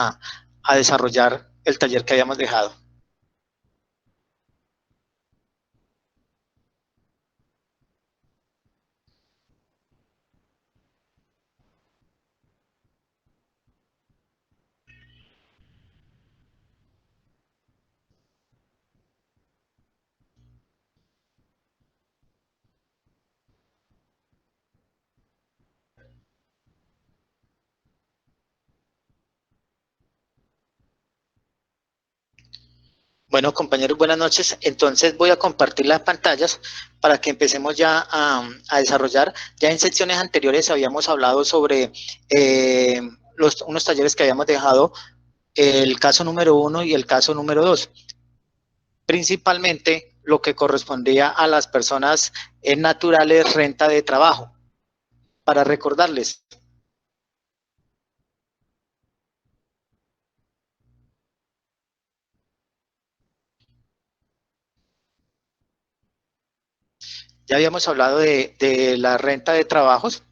a desarrollar el taller que habíamos dejado. Bueno, compañeros, buenas noches. Entonces voy a compartir las pantallas para que empecemos ya a desarrollar. Ya en secciones anteriores habíamos hablado sobre unos talleres que habíamos dejado, el caso número 1 y el caso número 2. Principalmente lo que correspondía a las personas naturales, renta de trabajo. Para recordarles, ya habíamos hablado de la renta de trabajos.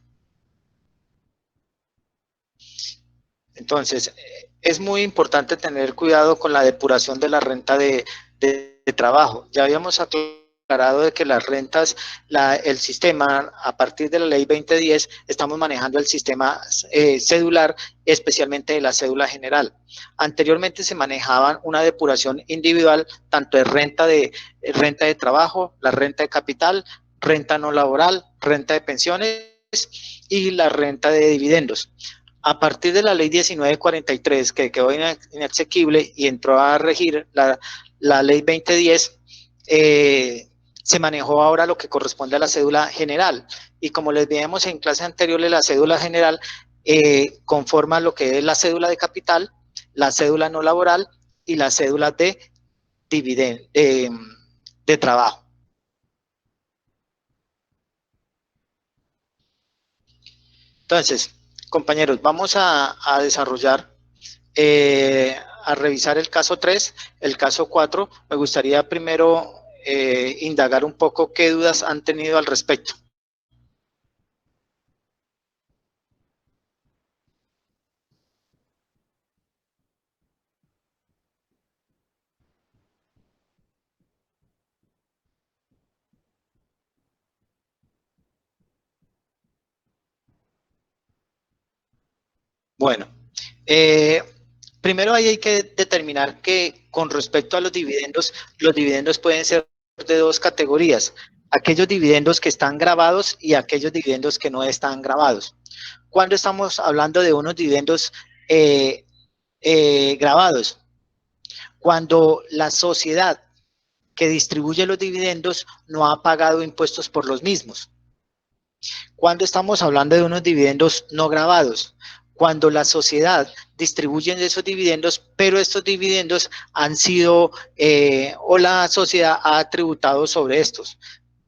Entonces, es muy importante tener cuidado con la depuración de la renta de trabajo. Ya habíamos aclarado de que las rentas, el sistema, a partir de la ley 2010, estamos manejando el sistema cedular, especialmente de la cédula general. Anteriormente se manejaban una depuración individual, tanto de renta de trabajo, la renta de capital, renta no laboral, renta de pensiones y la renta de dividendos. A partir de la ley 1943, que quedó inasequible y entró a regir la ley 2010, se manejó ahora lo que corresponde a la cédula general. Y como les veíamos en clases anteriores, la cédula general conforma lo que es la cédula de capital, la cédula no laboral y la cédula de dividend, de trabajo. Entonces, compañeros, vamos a desarrollar, a revisar el caso 3, el caso 4. Me gustaría primero indagar un poco qué dudas han tenido al respecto. Bueno, eh, primero ahí hay que determinar que con respecto a los dividendos pueden ser de dos categorías: aquellos dividendos que están grabados y aquellos dividendos que no están grabados. Cuando estamos hablando de unos dividendos eh, grabados, cuando la sociedad que distribuye los dividendos no ha pagado impuestos por los mismos. Cuando estamos hablando de unos dividendos no grabados, cuando la sociedad distribuye esos dividendos, pero estos dividendos han sido o la sociedad ha tributado sobre estos.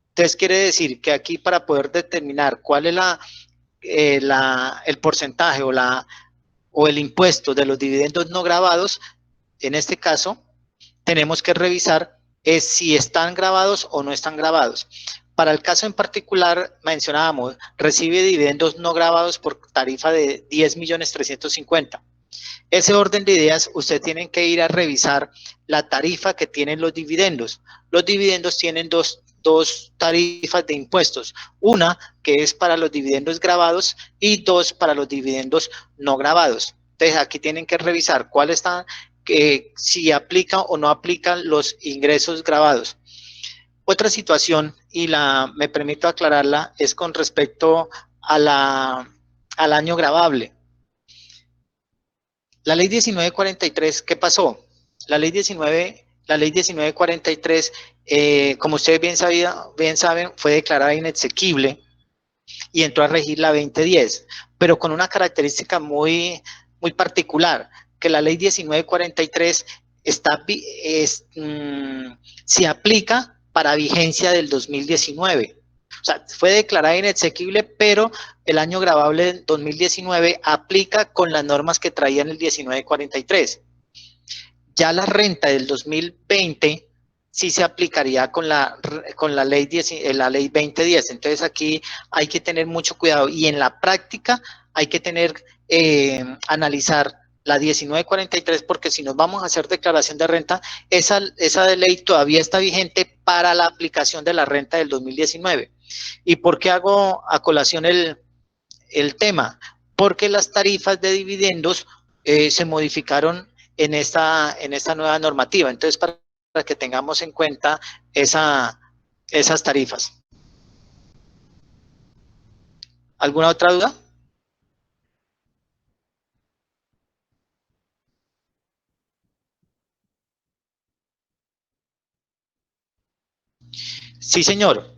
Entonces quiere decir que aquí, para poder determinar cuál es el porcentaje o el impuesto de los dividendos no grabados, en este caso tenemos que revisar es si están grabados o no están grabados. Para el caso en particular, mencionábamos, recibe dividendos no grabados por tarifa de 10.350.000. Ese orden de ideas, usted tiene que ir a revisar la tarifa que tienen los dividendos. Los dividendos tienen dos tarifas de impuestos: una que es para los dividendos grabados y dos para los dividendos no grabados. Entonces aquí tienen que revisar cuál está, si aplican o no aplican los ingresos grabados. Otra situación, y me permito aclararla, es con respecto al año gravable. La ley 1943, ¿qué pasó? La ley 1943, como ustedes bien saben, fue declarada inexequible y entró a regir la 2010, pero con una característica muy particular, que la ley 1943 se aplica para vigencia del 2019. O sea, fue declarada inexequible, pero el año gravable del 2019 aplica con las normas que traían el 1943. Ya la renta del 2020 sí se aplicaría con la ley 2010. Entonces aquí hay que tener mucho cuidado y en la práctica hay que analizar la 1943, porque si nos vamos a hacer declaración de renta, esa ley todavía está vigente para la aplicación de la renta del 2019. ¿Y por qué hago a colación el tema? Porque las tarifas de dividendos se modificaron en esta nueva normativa. Entonces, para que tengamos en cuenta esas tarifas. ¿Alguna otra duda? Sí, señor.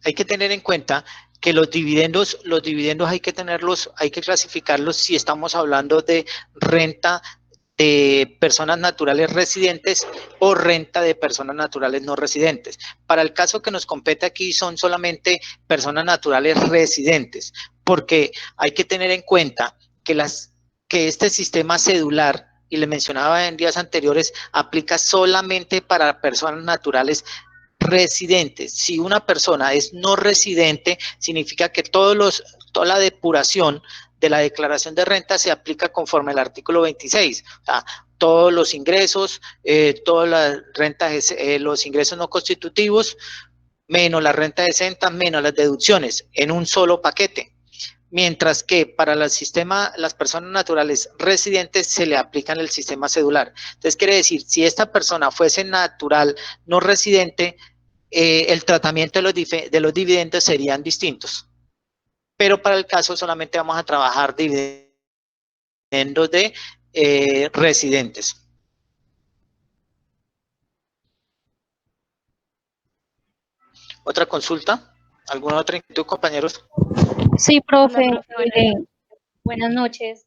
Hay que tener en cuenta que los dividendos hay que tenerlos, hay que clasificarlos si estamos hablando de renta de personas naturales residentes o renta de personas naturales no residentes. Para el caso que nos compete aquí son solamente personas naturales residentes, porque hay que tener en cuenta que este sistema cedular, y le mencionaba en días anteriores, aplica solamente para personas naturales residentes. Si una persona es no residente, significa que toda la depuración de la declaración de renta se aplica conforme al artículo 26. O sea, todos los ingresos, todas las rentas, los ingresos no constitutivos, menos la renta exenta, menos las deducciones, en un solo paquete. Mientras que para el sistema, las personas naturales residentes se le aplican el sistema cedular. Entonces, quiere decir, si esta persona fuese natural no residente, el tratamiento de los dividendos serían distintos. Pero para el caso solamente vamos a trabajar dividendos de residentes. ¿Otra consulta? ¿Alguna otra inquietud, compañeros? Sí, Hola, profe, profe, buenas noches. buenas noches.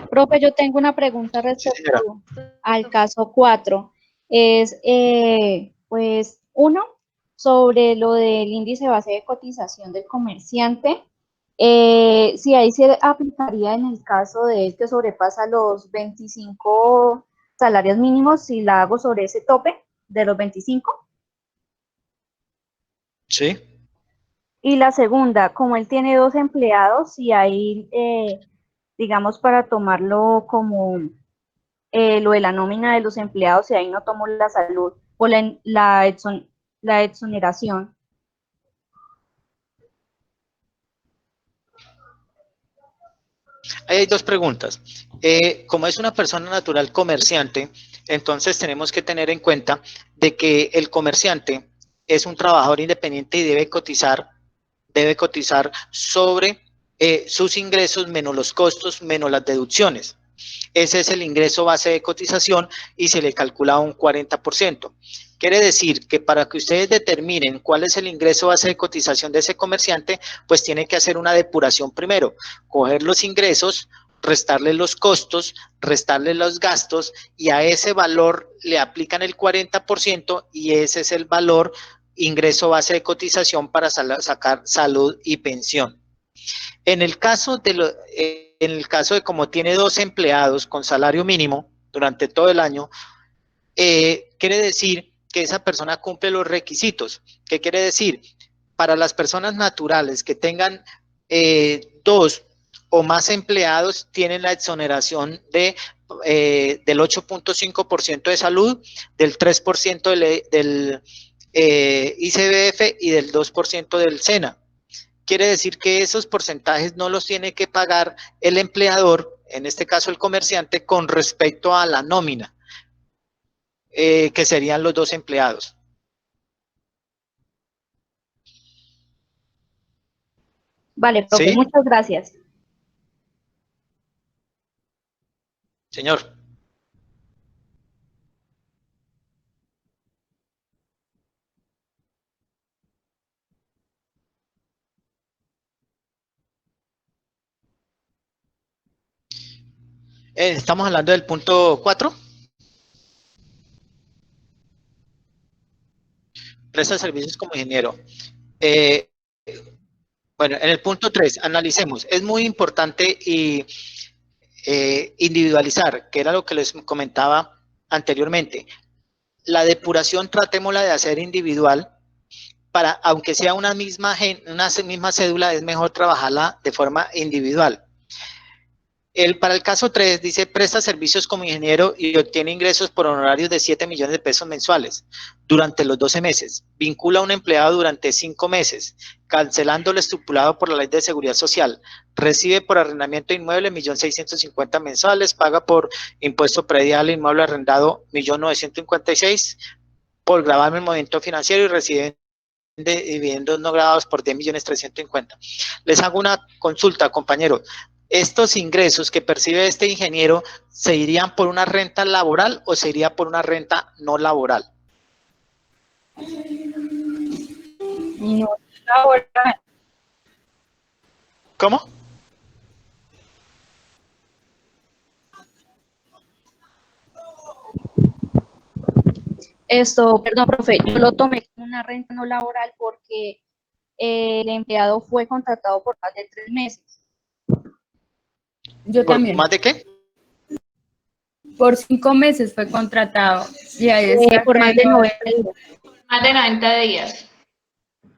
Profe, yo tengo una pregunta Sí, señora. respecto al caso 4. Es, pues, uno, sobre lo del índice base de cotización del comerciante. Si ahí se aplicaría en el caso de él que sobrepasa los 25 salarios mínimos, si la hago sobre ese tope de los 25. Sí. Y la segunda, como él tiene 2 empleados, si ahí, digamos, para tomarlo como lo de la nómina de los empleados, y ahí no tomo la salud o la exoneración. Ahí hay dos preguntas. Como es una persona natural comerciante, entonces tenemos que tener en cuenta de que el comerciante es un trabajador independiente y debe cotizar sobre sus ingresos menos los costos, menos las deducciones. Ese es el ingreso base de cotización y se le calcula un 40%. Quiere decir que para que ustedes determinen cuál es el ingreso base de cotización de ese comerciante, pues tienen que hacer una depuración primero, coger los ingresos, restarle los costos, restarle los gastos y a ese valor le aplican el 40% y ese es el valor ingreso base de cotización para sacar salud y pensión. En el caso de como tiene 2 empleados con salario mínimo durante todo el año, quiere decir que esa persona cumple los requisitos. ¿Qué quiere decir? Para las personas naturales que tengan 2 o más empleados, tienen la exoneración del 8.5% de salud, del 3% del ICBF y del 2% del SENA. Quiere decir que esos porcentajes no los tiene que pagar el empleador, en este caso el comerciante, con respecto a la nómina, que serían los 2 empleados. Vale, profe, ¿Sí? muchas gracias. Señor. Estamos hablando del punto 4. Presta servicios como ingeniero. Bueno, en el punto 3, analicemos. Es muy importante individualizar, que era lo que les comentaba anteriormente. La depuración tratémosla de hacer individual, aunque sea una misma cédula, es mejor trabajarla de forma individual. Para el caso 3 dice, presta servicios como ingeniero y obtiene ingresos por honorarios de 7 millones de pesos mensuales durante los 12 meses. Vincula a un empleado durante 5 meses, cancelando lo estipulado por la Ley de Seguridad Social. Recibe por arrendamiento de inmueble 1.650.000 mensuales, paga por impuesto predial e inmueble arrendado 1.956.000 por gravamen el movimiento financiero y recibe de dividendos no grabados por 10.350.000. Les hago una consulta, compañero. ¿Estos ingresos que percibe este ingeniero se irían por una renta laboral o se iría por una renta no laboral? No laboral. ¿Cómo? Perdón, profe, yo lo tomé como una renta no laboral porque el empleado fue contratado por más de 3 meses. Yo ¿Por también. más de qué? Por 5 meses fue contratado. Y ahí decía Por que más de no 90 días. Más de 90 días.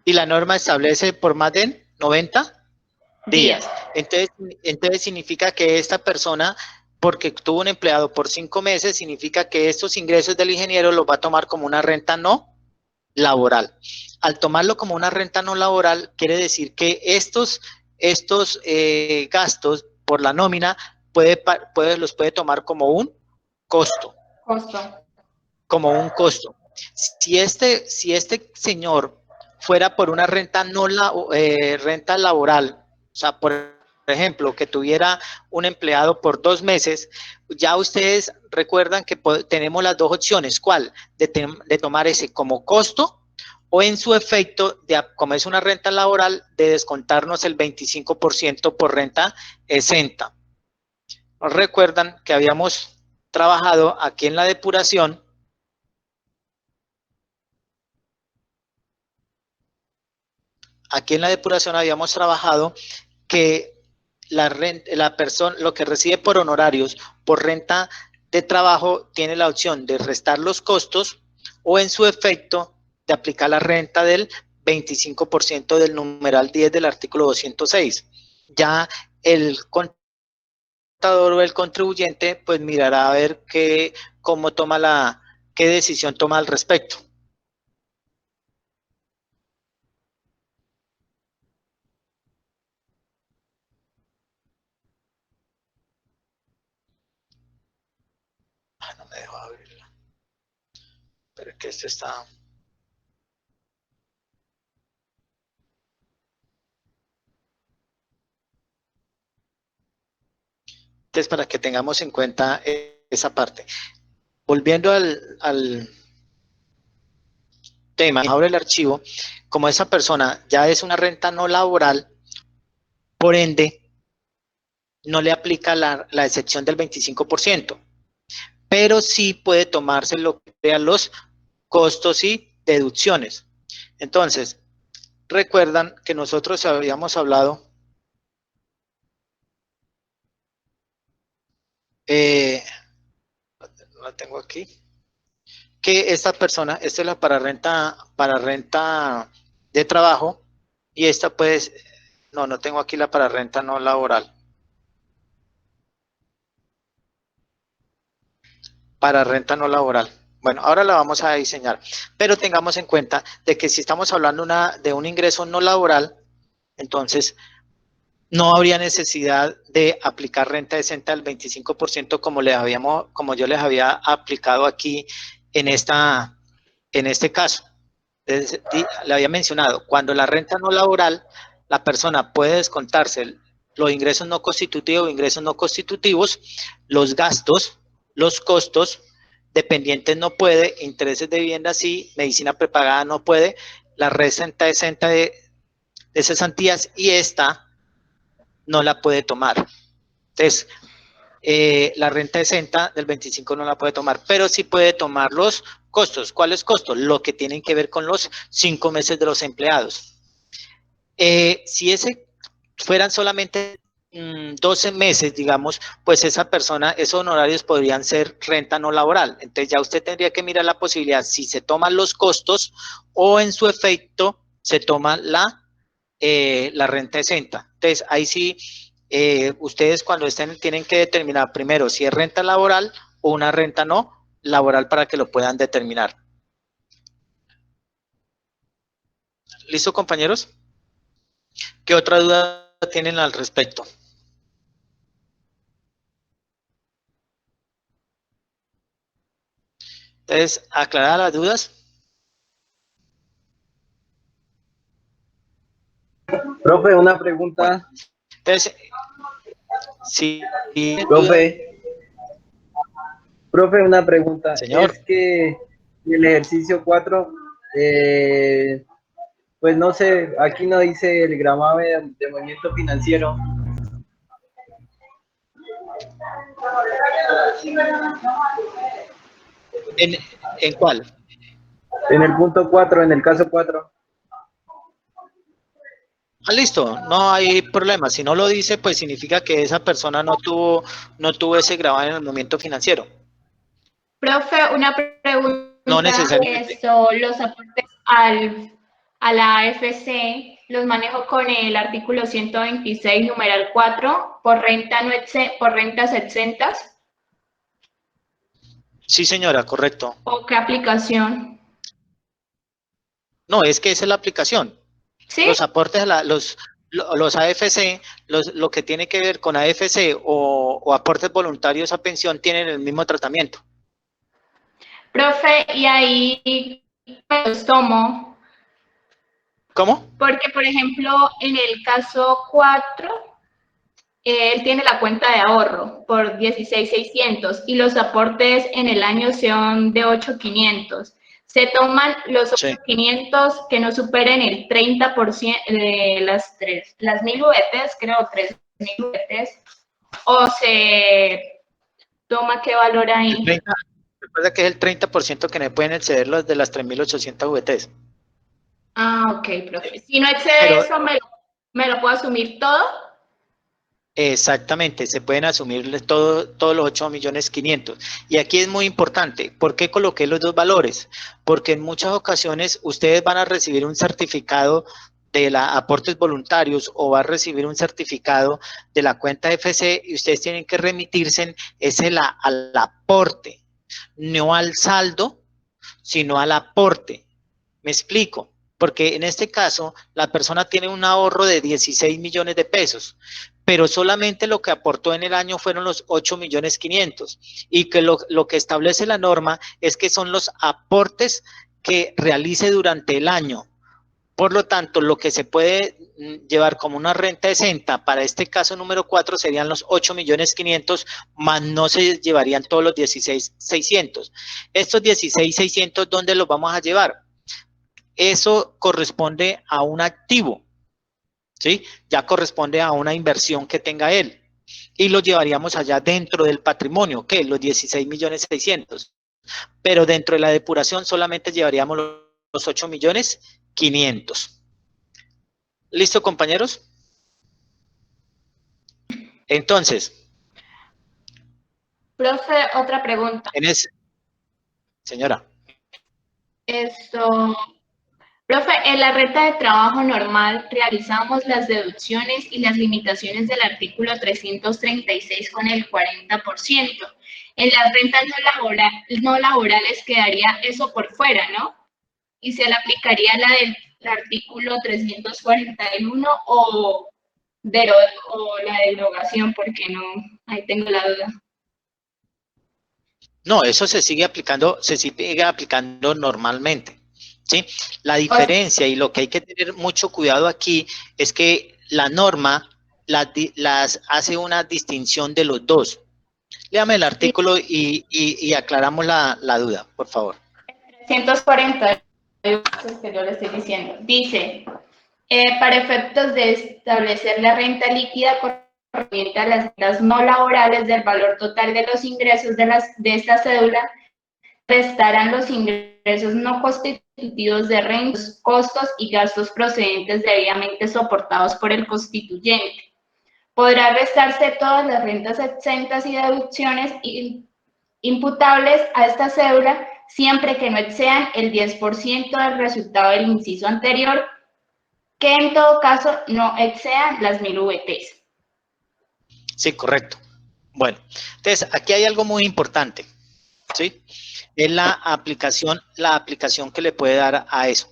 Y la norma establece por más de 90 días. Entonces significa que esta persona, porque tuvo un empleado por 5 meses, significa que estos ingresos del ingeniero los va a tomar como una renta no laboral. Al tomarlo como una renta no laboral, quiere decir que estos gastos por la nómina los puede tomar como un costo. Como un costo. Si este señor fuera por una renta renta laboral, o sea, por ejemplo, que tuviera un empleado por 2 meses, ya ustedes recuerdan que tenemos las dos opciones. ¿Cuál? De tomar ese como costo o en su efecto, como es una renta laboral, de descontarnos el 25% por renta exenta. Recuerdan que habíamos trabajado aquí en la depuración. Aquí en la depuración habíamos trabajado que la persona, lo que recibe por honorarios, por renta de trabajo, tiene la opción de restar los costos o en su efecto de aplicar la renta del 25% del numeral 10 del artículo 206. Ya el contador o el contribuyente pues mirará a ver qué decisión toma al respecto. No me dejo abrirla. Pero es que esto está... Entonces, para que tengamos en cuenta esa parte. Volviendo al tema, abre el archivo, como esa persona ya es una renta no laboral, por ende, no le aplica la excepción del 25%, pero sí puede tomarse lo que sean los costos y deducciones. Entonces, recuerdan que nosotros habíamos hablado la tengo aquí, que esta persona, esta es la para renta de trabajo, y esta pues, no tengo aquí la para renta no laboral. Para renta no laboral. Bueno, ahora la vamos a diseñar, pero tengamos en cuenta de que si estamos hablando de un ingreso no laboral, entonces no habría necesidad de aplicar renta exenta del 25% como yo les había aplicado aquí en este caso. Le había mencionado, cuando la renta no laboral, la persona puede descontarse los ingresos no constitutivos, ingresos no constitutivos, los gastos, los costos, dependientes no puede, intereses de vivienda sí, medicina prepagada no puede, la renta exenta de cesantías y esta no la puede tomar. Entonces, la renta exenta del 25 no la puede tomar, pero sí puede tomar los costos. ¿Cuáles costos? Lo que tienen que ver con los 5 meses de los empleados. Si fueran solamente 12 meses, digamos, pues esa persona, esos honorarios podrían ser renta no laboral. Entonces ya usted tendría que mirar la posibilidad si se toman los costos o en su efecto se toma la renta exenta. Entonces ahí sí ustedes cuando estén tienen que determinar primero si es renta laboral o una renta no laboral para que lo puedan determinar. ¿Listo, compañeros? ¿Qué otra duda tienen al respecto? Entonces, aclarar las dudas. Profe, una pregunta. Entonces, si tienen duda, Profe, una pregunta. señor. Es que el ejercicio 4, pues no sé, aquí no dice el gravamen de movimiento financiero. ¿En cuál? En el punto 4, en el caso 4. Listo, no hay problema. Si no lo dice, pues significa que esa persona no tuvo ese gravamen en el momento financiero. Profe, una pregunta. No necesariamente. Los aportes a la AFC los manejo con el artículo 126, numeral 4, por rentas exentas. Sí, señora, correcto. ¿O qué aplicación? No, es que esa es la aplicación. ¿Sí? Los aportes a los AFC, lo que tiene que ver con AFC o aportes voluntarios a pensión tienen el mismo tratamiento. Profe, y ahí los tomo. ¿Cómo? Porque, por ejemplo, en el caso 4, él tiene la cuenta de ahorro por 16,600 y los aportes en el año son de 8,500. Se toman los 8,500 que no superen el 30% de las 1000 UETs, creo 3.000 UETs, o se toma qué valor ahí. Recuerda que es el 30% que me pueden exceder los de las 3.800 VTs. Ah, ok, profe. Si no excede eso, ¿me lo puedo asumir todo? Exactamente, se pueden asumir todos los 8.500.000. Y aquí es muy importante, ¿por qué coloqué los dos valores? Porque en muchas ocasiones ustedes van a recibir un certificado de la aportes voluntarios o va a recibir un certificado de la cuenta FC y ustedes tienen que remitirse al aporte, no al saldo, sino al aporte. Me explico. Porque en este caso, la persona tiene un ahorro de 16 millones de pesos, pero solamente lo que aportó en el año fueron los 8.500.000 y que lo que establece la norma es que son los aportes que realice durante el año. Por lo tanto, lo que se puede llevar como una renta exenta para este caso número 4 serían los 8.500.000, más no se llevarían todos los 16.600. Estos 16.600, ¿dónde los vamos a llevar? Eso corresponde a un activo, ¿sí? Ya corresponde a una inversión que tenga él. Y lo llevaríamos allá dentro del patrimonio, ¿qué? Los 16.600.000. Pero dentro de la depuración solamente llevaríamos los 8.500.000. ¿Listo, compañeros? Entonces. Profe, otra pregunta. Señora. Profe, en la renta de trabajo normal realizamos las deducciones y las limitaciones del artículo 336 con el 40%. En las rentas no laborales quedaría eso por fuera, ¿no? Y se le aplicaría la del artículo 341 o la derogación, porque no, ahí tengo la duda. No, eso se sigue aplicando normalmente. ¿Sí? La diferencia y lo que hay que tener mucho cuidado aquí es que la norma las hace una distinción de los dos. Léame el artículo y aclaramos la duda, por favor. 340, que yo le estoy diciendo, dice, para efectos de establecer la renta líquida correspondiente a las rentas no laborales del valor total de los ingresos de esta cédula, restarán los ingresos no constitutivos de rentas, costos y gastos procedentes debidamente soportados por el constituyente. Podrá restarse todas las rentas exentas y deducciones imputables a esta cédula siempre que no excedan el 10% del resultado del inciso anterior, que en todo caso no excedan las 1000 VTs. Sí, correcto. Bueno, entonces aquí hay algo muy importante, ¿sí? Es la aplicación que le puede dar a eso.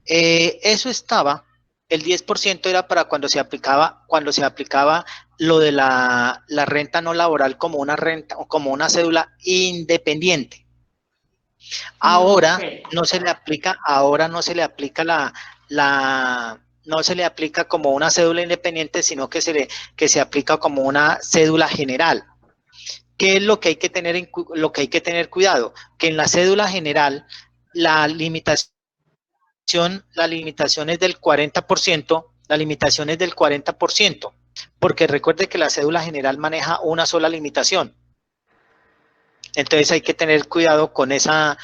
Eso estaba, el 10% era para cuando se aplicaba lo de la renta no laboral como una renta, como una cédula independiente. Ahora Ok. no se le aplica, ahora no se le aplica no se le aplica como una cédula independiente, sino que se aplica como una cédula general. ¿Qué es lo que hay que tener lo que hay que tener cuidado? Que en la cédula general la limitación la limitación es del 40%, la limitación es del 40%, porque recuerde que la cédula general maneja una sola limitación. Entonces hay que tener cuidado con esa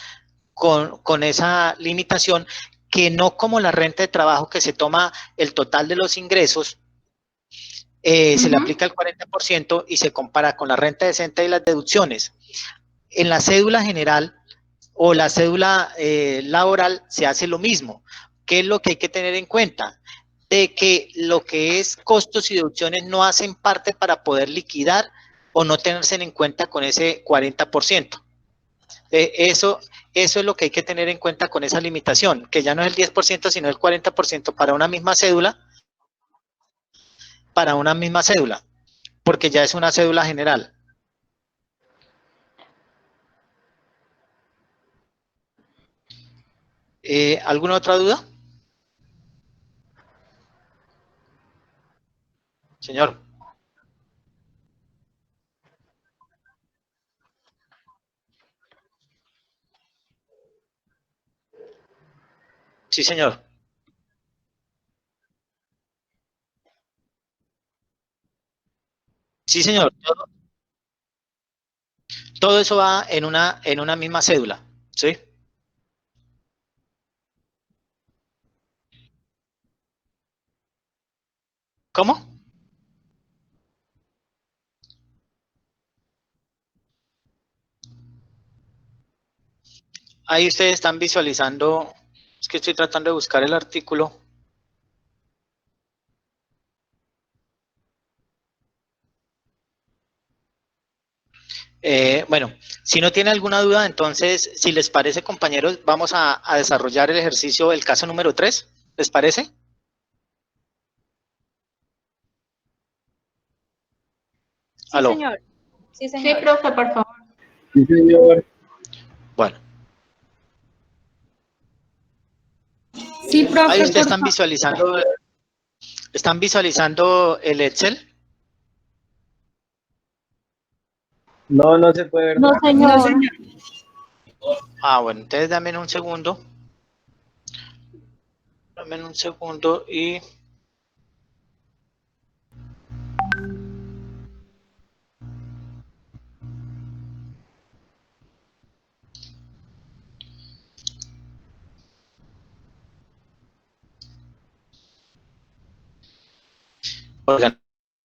limitación, que no como la renta de trabajo, que se toma el total de los ingresos, se le aplica el 40% y se compara con la renta decente y las deducciones. En la cédula general o la cédula laboral se hace lo mismo. ¿Qué es lo que hay que tener en cuenta? De que lo que es costos y deducciones no hacen parte para poder liquidar o no tenerse en cuenta con ese 40%. Eso es lo que hay que tener en cuenta con esa limitación, que ya no es el 10%, sino el 40% para una misma cédula, porque ya es una cédula general. ¿Alguna otra duda? Señor. Sí, señor. Sí, señor. Todo eso va en una misma cédula, ¿sí? ¿Cómo? Ahí ustedes están visualizando, es que estoy tratando de buscar el artículo. Bueno, si no tiene alguna duda, entonces, si les parece, compañeros, vamos a desarrollar el ejercicio del caso número 3. ¿Les parece? Sí, Aló. señor. Sí, Sí, señor. profe, por favor. Sí, señor. Bueno, Sí, ahí profe, ustedes por favor. están visualizando el Excel. No, no se puede ver No, nada. No, señor. señor. Ah, bueno, entonces dame un segundo. Dame un segundo y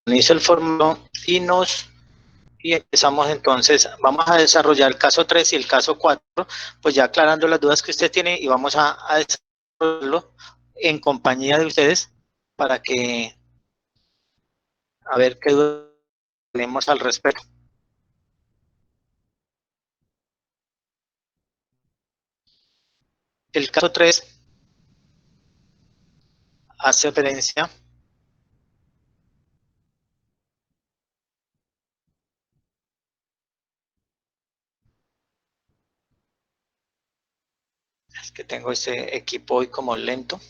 organizo el formulario y empezamos entonces. Vamos a desarrollar el caso 3 y el caso 4, pues ya aclarando las dudas que usted tiene, y vamos a desarrollarlo en compañía de ustedes para que a ver qué dudas tenemos al respecto. El caso 3 hace referencia es que tengo ese equipo hoy como lento.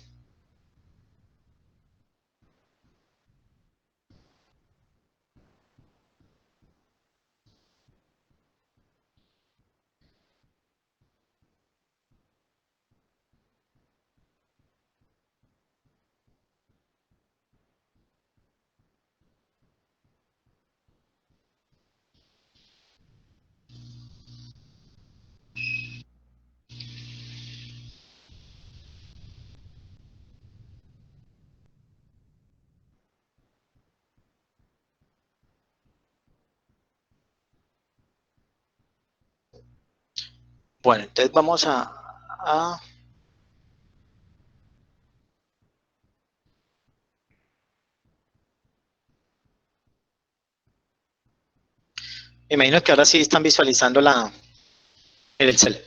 Bueno, entonces vamos a Me imagino que ahora sí están visualizando el Excel.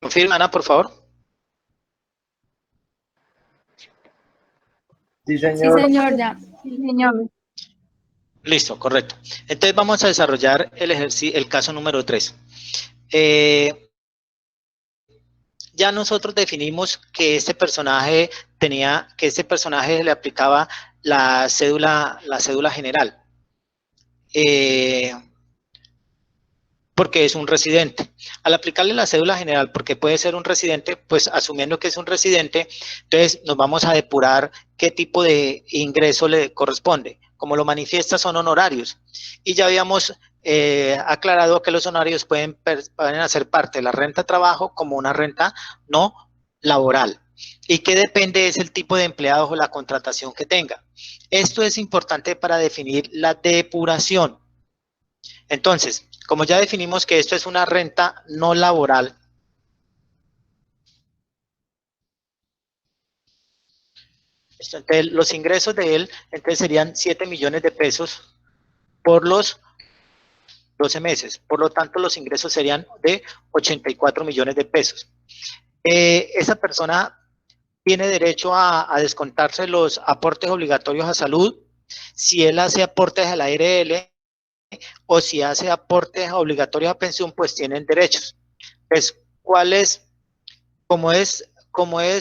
Confirma, Ana, por favor. Sí, Sí, señor. señor, ya. Sí, señor. Listo, correcto. Entonces vamos a desarrollar el caso número 3. Ya nosotros definimos que este personaje le aplicaba la cédula general, porque es un residente. Al aplicarle la cédula general, porque puede ser un residente, pues asumiendo que es un residente, entonces nos vamos a depurar qué tipo de ingreso le corresponde. Como lo manifiesta, son honorarios. Y ya habíamos aclarado que los honorarios pueden hacer parte de la renta de trabajo como una renta no laboral. Y que depende es el tipo de empleado o la contratación que tenga. Esto es importante para definir la depuración. Entonces, como ya definimos que esto es una renta no laboral, entonces los ingresos de él entonces serían 7 millones de pesos por los 12 meses. Por lo tanto, los ingresos serían de 84 millones de pesos. Esa persona tiene derecho a descontarse los aportes obligatorios a salud si él hace aportes a la ARL o si hace aportes obligatorios a pensión, pues tienen derechos. Pues, ¿cuál es? Como es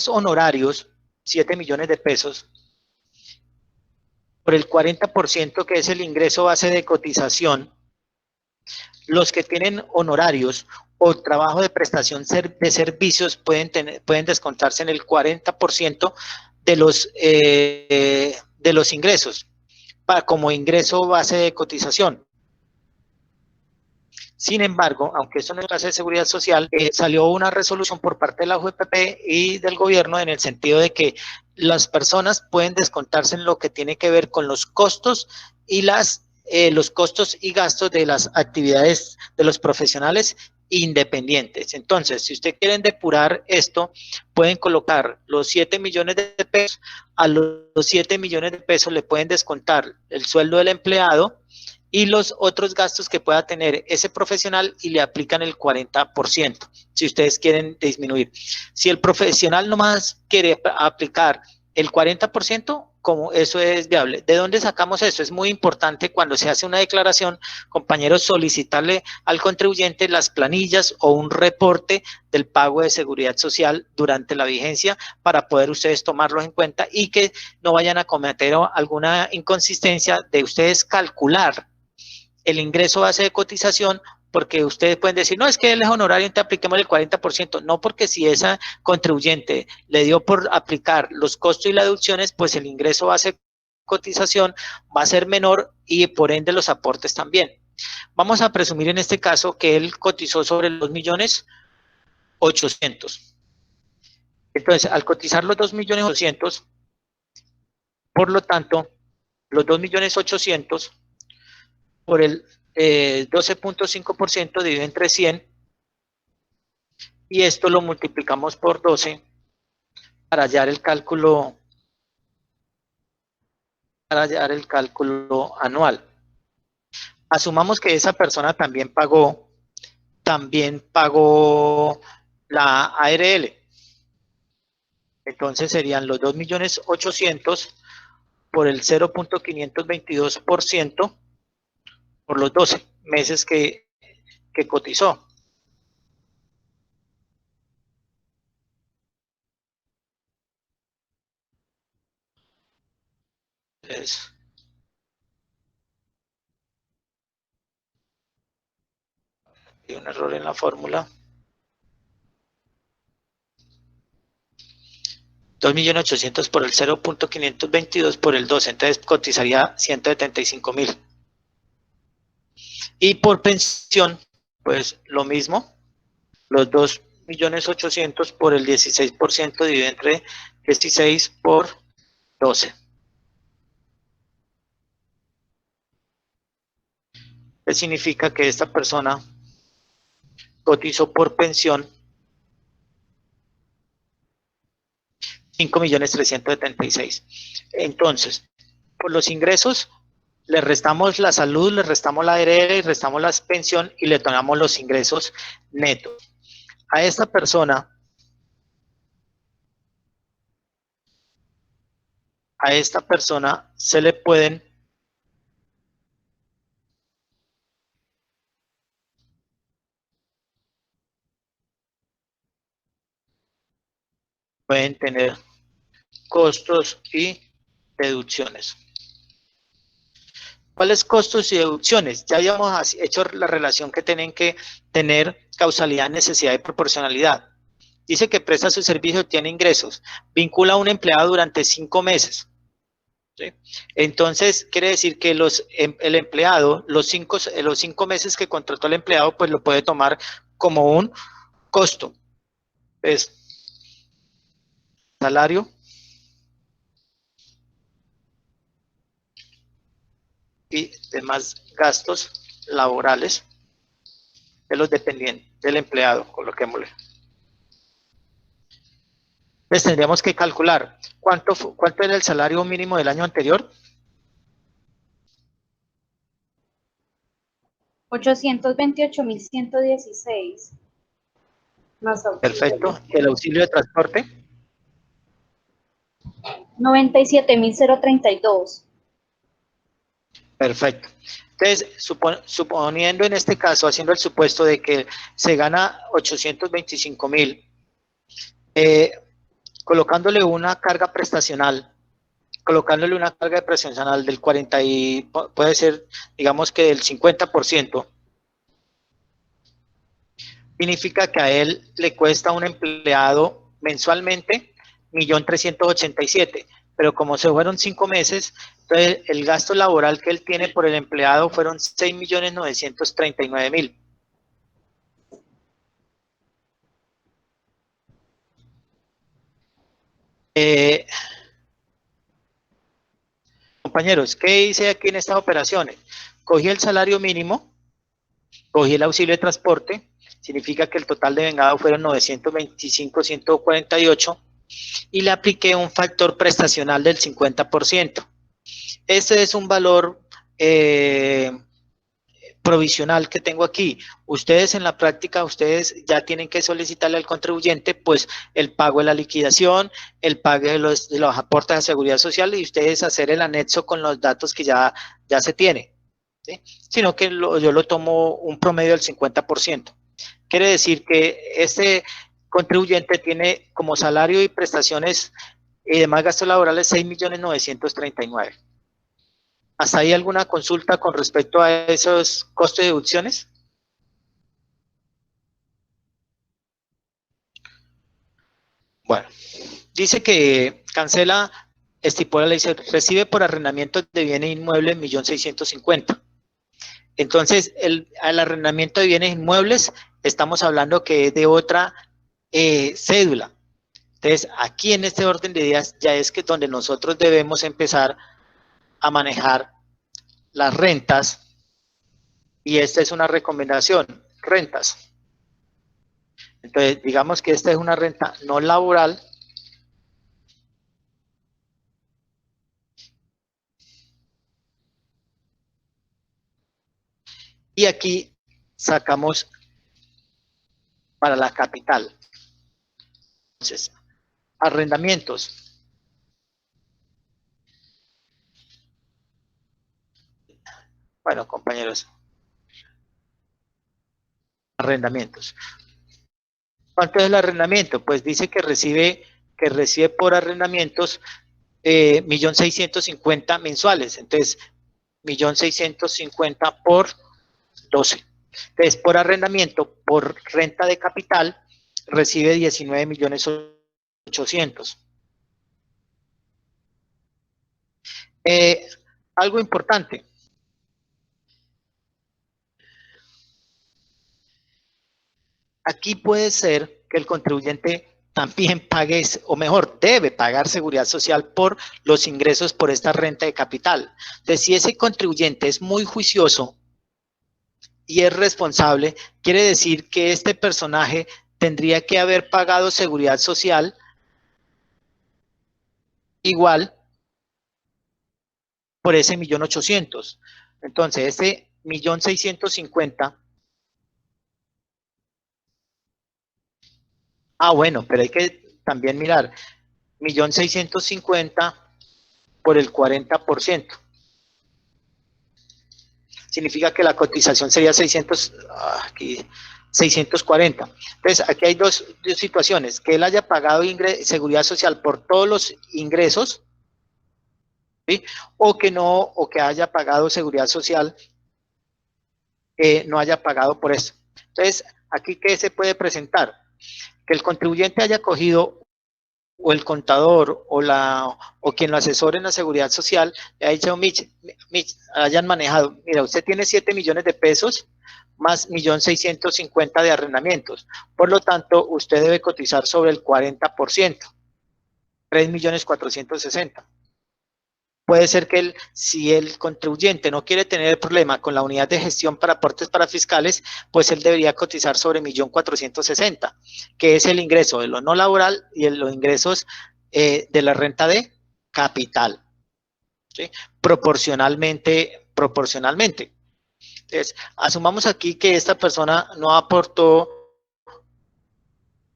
honorarios, 7 millones de pesos, por el 40% que es el ingreso base de cotización, los que tienen honorarios o trabajo de prestación de servicios pueden descontarse en el 40% de los ingresos, como ingreso base de cotización. Sin embargo, aunque eso no es clase de seguridad social, salió una resolución por parte de la UJPP y del gobierno en el sentido de que las personas pueden descontarse en lo que tiene que ver con los costos y los costos y gastos de las actividades de los profesionales independientes. Entonces, si ustedes quieren depurar esto, pueden colocar los 7 millones de pesos, a los 7 millones de pesos le pueden descontar el sueldo del empleado y los otros gastos que pueda tener ese profesional y le aplican el 40%, si ustedes quieren disminuir. Si el profesional nomás quiere aplicar el 40%, como eso es viable. ¿De dónde sacamos eso? Es muy importante cuando se hace una declaración, compañeros, solicitarle al contribuyente las planillas o un reporte del pago de seguridad social durante la vigencia para poder ustedes tomarlos en cuenta y que no vayan a cometer alguna inconsistencia de ustedes calcular el ingreso base de cotización, porque ustedes pueden decir, no, es que él es honorario, entonces apliquemos el 40%. No, porque si esa contribuyente le dio por aplicar los costos y las deducciones, pues el ingreso base de cotización va a ser menor y por ende los aportes también. Vamos a presumir en este caso que él cotizó sobre los 2.800.000. Entonces, al cotizar los 2.800.000, por lo tanto, los 2.800.000 por el 12.5% dividido entre 100 y esto lo multiplicamos por 12 para hallar el cálculo anual. Asumamos que esa persona también pagó la ARL. Entonces serían los 2.800.000 por el 0.522% por los 12 meses que cotizó. Entonces, hay un error en la fórmula. 2.800.000 por el 0.522 por el 12, entonces cotizaría 175.000. Y por pensión, pues lo mismo, los 2.800.000 por el 16% dividido entre 16 por 12. ¿Qué significa? Que esta persona cotizó por pensión 5.376.000. Entonces, por los ingresos le restamos la salud, le restamos la ARL, le restamos la pensión y le tomamos los ingresos netos. A esta persona se le pueden tener costos y deducciones. ¿Cuáles costos y deducciones? Ya habíamos hecho la relación que tienen que tener causalidad, necesidad y proporcionalidad. Dice que presta su servicio, tiene ingresos, vincula a un empleado durante 5 meses. ¿Sí? Entonces, quiere decir que el empleado, los cinco meses que contrató el empleado, pues lo puede tomar como un costo. Es salario y demás gastos laborales de los dependientes del empleado, coloquémosle. Entonces tendríamos que calcular cuánto era el salario mínimo del año anterior. 828.116. Más auxilio. Perfecto. El auxilio de transporte. 97.032. Perfecto. Entonces, suponiendo en este caso, haciendo el supuesto de que se gana 825.000, colocándole una carga prestacional, del 40 y puede ser, digamos que del 50%, significa que a él le cuesta un empleado mensualmente 1.387.000, pero como se fueron 5 meses, entonces el gasto laboral que él tiene por el empleado fueron 6.939.000. Compañeros, ¿qué hice aquí en estas operaciones? Cogí el salario mínimo, cogí el auxilio de transporte, significa que el total de vengado fueron 925.148, y le apliqué un factor prestacional del 50%. Este es un valor provisional que tengo aquí. Ustedes en la práctica, ustedes ya tienen que solicitarle al contribuyente pues el pago de la liquidación, el pago de los aportes a seguridad social, y ustedes hacer el anexo con los datos que ya se tiene, ¿sí? Sino que yo lo tomo un promedio del 50%. Quiere decir que este contribuyente tiene como salario y prestaciones y demás gastos laborales 6.939.000. ¿Hasta ahí alguna consulta con respecto a esos costos y deducciones? Bueno, dice que cancela, estipula la ley, recibe por arrendamiento de bienes inmuebles 1.650.000. Entonces, al arrendamiento de bienes inmuebles, estamos hablando que es de otra cédula. Entonces, aquí en este orden de ideas ya es que donde nosotros debemos empezar a manejar las rentas, y esta es una recomendación, rentas. Entonces, digamos que esta es una renta no laboral, y aquí sacamos para la capital. Entonces, arrendamientos. Bueno, compañeros, arrendamientos. ¿Cuánto es el arrendamiento? Pues dice que recibe por arrendamientos 1.650.000 mensuales. Entonces, 1.650.000 por 12. Entonces, por arrendamiento, por renta de capital, recibe 19.800.000. Algo importante. Aquí puede ser que el contribuyente también pague, o mejor, debe pagar seguridad social por los ingresos por esta renta de capital. Entonces, si ese contribuyente es muy juicioso y es responsable, quiere decir que este personaje tendría que haber pagado seguridad social igual por ese 1.800.000. Entonces, ese 1.650.000. Bueno, pero hay que también mirar 1.650.000 por el 40%. Significa que la cotización sería 640. Entonces, aquí hay dos situaciones: que él haya pagado seguridad social por todos los ingresos, ¿sí? O que no, o que haya pagado seguridad social, no haya pagado por eso. Entonces, aquí, ¿qué se puede presentar? Que el contribuyente haya cogido, o el contador, o quien lo asesore en la seguridad social, le ha dicho, Mitch, hayan manejado, mira, usted tiene 7 millones de pesos más 1.650.000 de arrendamientos. Por lo tanto, usted debe cotizar sobre el 40%, 3.460.000. Puede ser que si el contribuyente no quiere tener el problema con la unidad de gestión para aportes parafiscales, pues él debería cotizar sobre 1.460.000, que es el ingreso de lo no laboral y los ingresos de la renta de capital, ¿sí? Proporcionalmente. Entonces, asumamos aquí que esta persona no aportó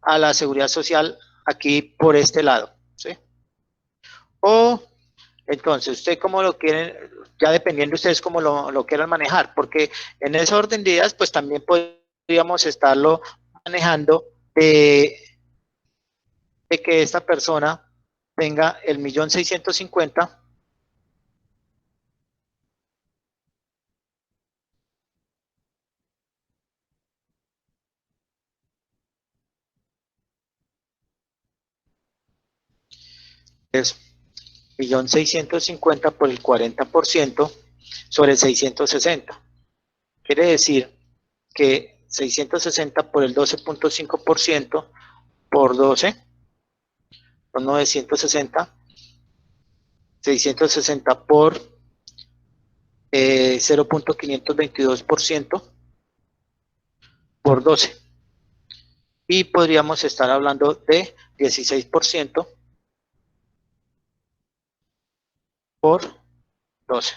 a la seguridad social aquí por este lado, ¿sí? O entonces, ¿usted cómo lo quieren? Ya dependiendo de ustedes cómo lo quieran manejar, porque en ese orden de ideas, pues también podríamos estarlo manejando de que esta persona tenga el 1.650.000 es 1.650.000 por el 40% sobre 660. Quiere decir que 660 por el 12.5% por 12 son 960. 660 por 0.522% por 12. Y podríamos estar hablando de 16% por 12.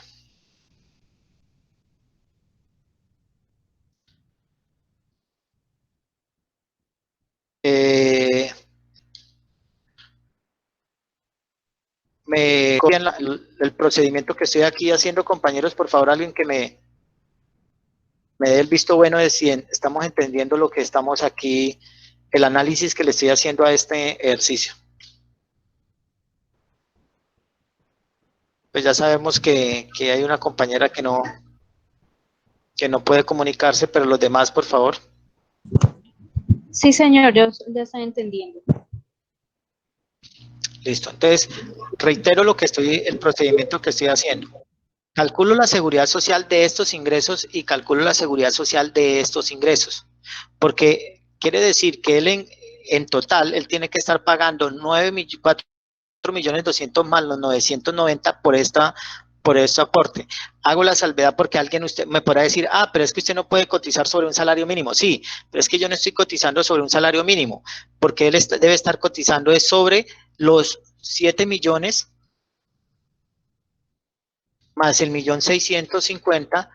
Me copian el procedimiento que estoy aquí haciendo, compañeros. Por favor, alguien que me dé el visto bueno de si estamos entendiendo lo que estamos aquí, el análisis que le estoy haciendo a este ejercicio. Pues ya sabemos que hay una compañera que no puede comunicarse, pero los demás, por favor. Sí, señor, yo ya estoy entendiendo. Listo. Entonces, reitero el procedimiento que estoy haciendo. Calculo la seguridad social de estos ingresos y calculo la seguridad social de estos ingresos. Porque quiere decir que él en total, él tiene que estar pagando 4.200.000 más los 990 por este aporte. Hago la salvedad porque alguien usted me podrá decir, pero es que usted no puede cotizar sobre un salario mínimo. Sí, pero es que yo no estoy cotizando sobre un salario mínimo, porque él debe estar cotizando es sobre los 7 millones más el 1.650.000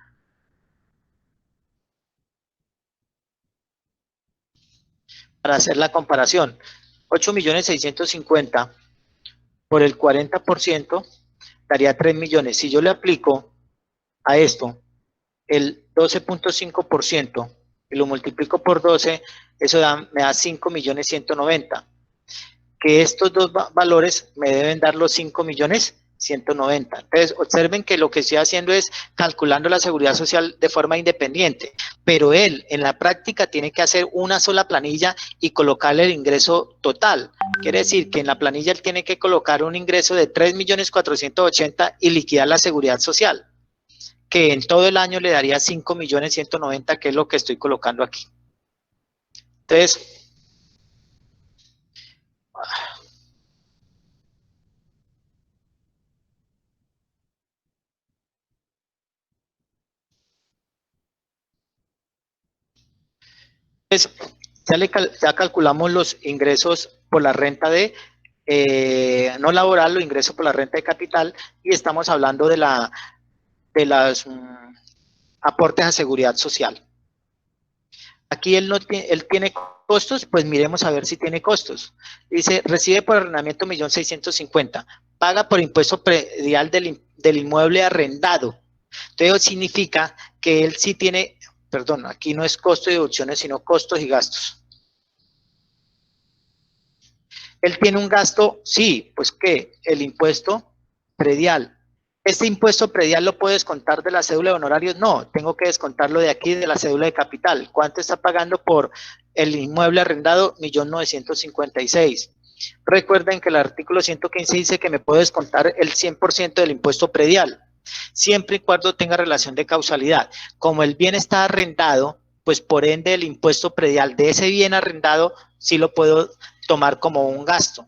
para hacer la comparación. 8.650.000 por el 40% daría 3 millones. Si yo le aplico a esto el 12.5% y lo multiplico por 12, eso me da 5.190.000. Que estos dos valores me deben dar los 5.190.000. Entonces, observen que lo que estoy haciendo es calculando la seguridad social de forma independiente, pero él en la práctica tiene que hacer una sola planilla y colocarle el ingreso total. Quiere decir que en la planilla él tiene que colocar un ingreso de 3.480.000 y liquidar la seguridad social, que en todo el año le daría 5.190.000, que es lo que estoy colocando aquí. Entonces, ya calculamos los ingresos por la renta de no laboral, lo ingreso por la renta de capital, y estamos hablando de las aportes a seguridad social. Aquí él tiene costos, pues miremos a ver si tiene costos. Dice, recibe por arrendamiento 1.650.000, paga por impuesto predial del inmueble arrendado. Entonces significa que él sí tiene, perdón, aquí no es costo y deducciones, sino costos y gastos. Él tiene un gasto, sí, pues ¿qué? El impuesto predial. ¿Este impuesto predial lo puedo descontar de la cédula de honorarios? No, tengo que descontarlo de aquí, de la cédula de capital. ¿Cuánto está pagando por el inmueble arrendado? 1.956.000. Recuerden que el artículo 115 dice que me puedo descontar el 100% del impuesto predial, siempre y cuando tenga relación de causalidad. Como el bien está arrendado, pues por ende el impuesto predial de ese bien arrendado sí lo puedo tomar como un gasto.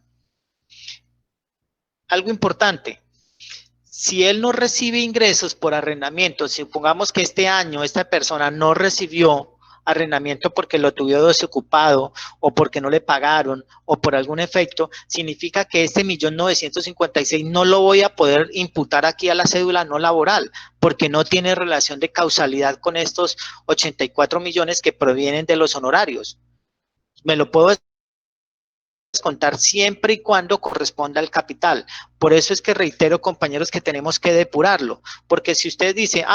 Algo importante. Si él no recibe ingresos por arrendamiento, supongamos que este año esta persona no recibió arrendamiento porque lo tuvieron desocupado o porque no le pagaron o por algún efecto, significa que este 1.956.000 no lo voy a poder imputar aquí a la cédula no laboral porque no tiene relación de causalidad con estos 84 millones que provienen de los honorarios. Me lo puedo descontar siempre y cuando corresponda al capital. Por eso es que reitero, compañeros, que tenemos que depurarlo, porque si usted dice,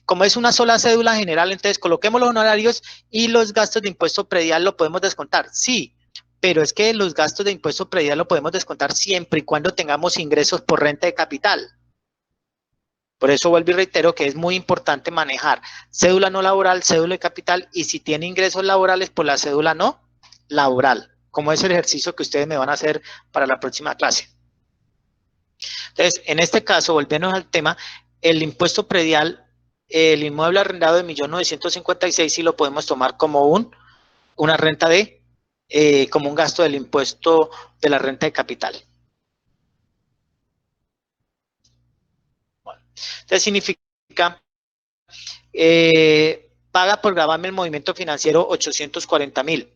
como es una sola cédula general, entonces coloquemos los honorarios y los gastos de impuesto predial lo podemos descontar. Sí, pero es que los gastos de impuesto predial lo podemos descontar siempre y cuando tengamos ingresos por renta de capital. Por eso vuelvo y reitero que es muy importante manejar cédula no laboral, cédula de capital, y si tiene ingresos laborales, por la cédula no laboral, como es el ejercicio que ustedes me van a hacer para la próxima clase. Entonces, en este caso, volviendo al tema, el impuesto predial, el inmueble arrendado de 1.956.000 sí lo podemos tomar como una renta como un gasto del impuesto de la renta de capital. Bueno, entonces significa, paga por gravamen el movimiento financiero 840.000.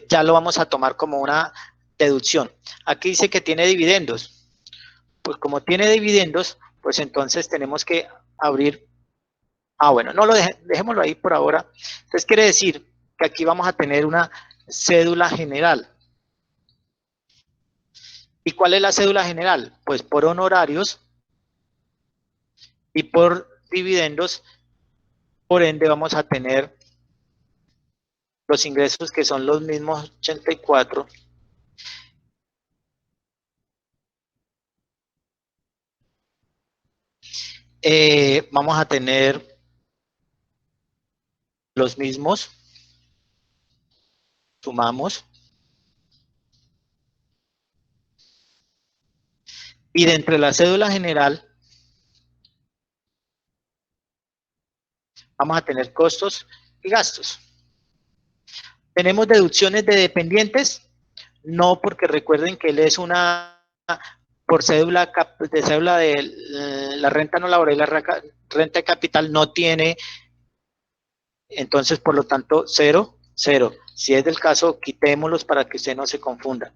Ya lo vamos a tomar como una deducción. Aquí dice que tiene dividendos. Pues como tiene dividendos, pues entonces tenemos que abrir. Bueno, no lo dejémoslo ahí por ahora. Entonces quiere decir que aquí vamos a tener una cédula general. ¿Y cuál es la cédula general? Pues por honorarios y por dividendos, por ende vamos a tener los ingresos que son los mismos 84. Vamos a tener los mismos, sumamos, y de entre la cédula general vamos a tener costos y gastos. ¿Tenemos deducciones de dependientes? No, porque recuerden que él es por cédula de la renta no laboral y la renta de capital no tiene, entonces por lo tanto 0, 0. Si es del caso, quitémoslos para que usted no se confunda.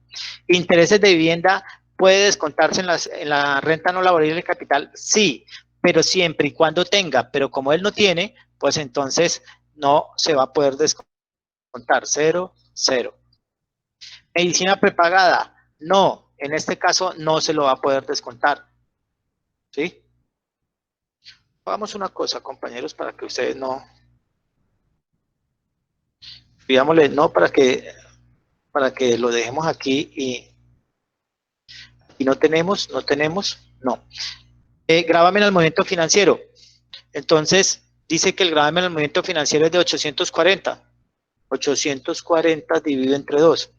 Intereses de vivienda, ¿puede descontarse en la renta no laboral y el capital? Sí, pero siempre y cuando tenga, pero como él no tiene, pues entonces no se va a poder descontar, 0, 0. Medicina prepagada, no, en este caso no se lo va a poder descontar, ¿sí? Hagamos una cosa, compañeros, para que ustedes no, digámosle no para que lo dejemos aquí y no tenemos, no. Gravamen al movimiento financiero. Entonces, dice que el gravamen al movimiento financiero es de 840. 840 dividido entre 2.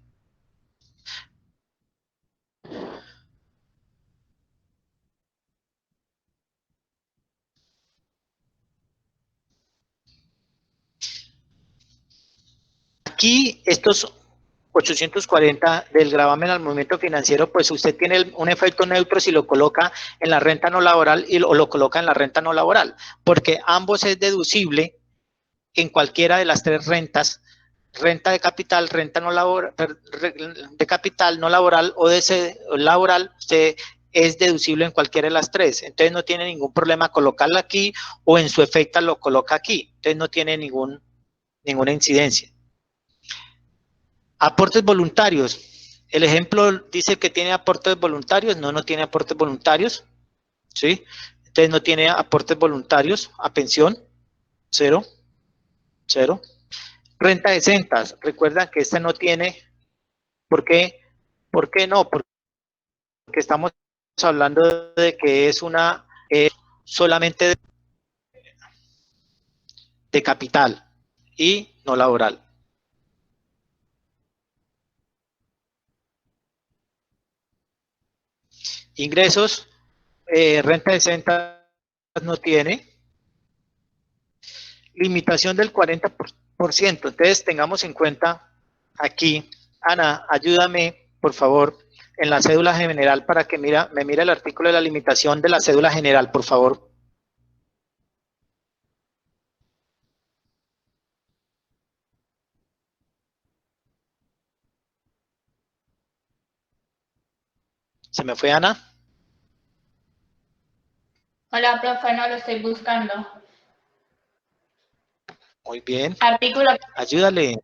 Aquí estos 840 del gravamen al movimiento financiero, pues usted tiene un efecto neutro si lo coloca en la renta no laboral o lo coloca en la renta no laboral, porque ambos es deducible en cualquiera de las tres rentas renta de capital, renta no laboral, de capital no laboral o de laboral, usted es deducible en cualquiera de las tres. Entonces no tiene ningún problema colocarla aquí o en su efecto lo coloca aquí. Entonces no tiene ninguna incidencia. Aportes voluntarios. El ejemplo dice que tiene aportes voluntarios. No, no tiene aportes voluntarios. ¿Sí? Entonces no tiene aportes voluntarios a pensión. 0. 0. Renta de exentas. Recuerdan que esta no tiene. ¿Por qué? ¿Por qué no? Porque estamos hablando de que es una solamente de capital y no laboral. Ingresos, renta de exentas no tiene. Limitación del 40%. Entonces tengamos en cuenta aquí, Ana, ayúdame por favor en la cédula general para que me mire el artículo de la limitación de la cédula general, por favor. ¿Se me fue Ana? Hola, profe, no lo estoy buscando. Muy bien. Artículo. Ayúdale.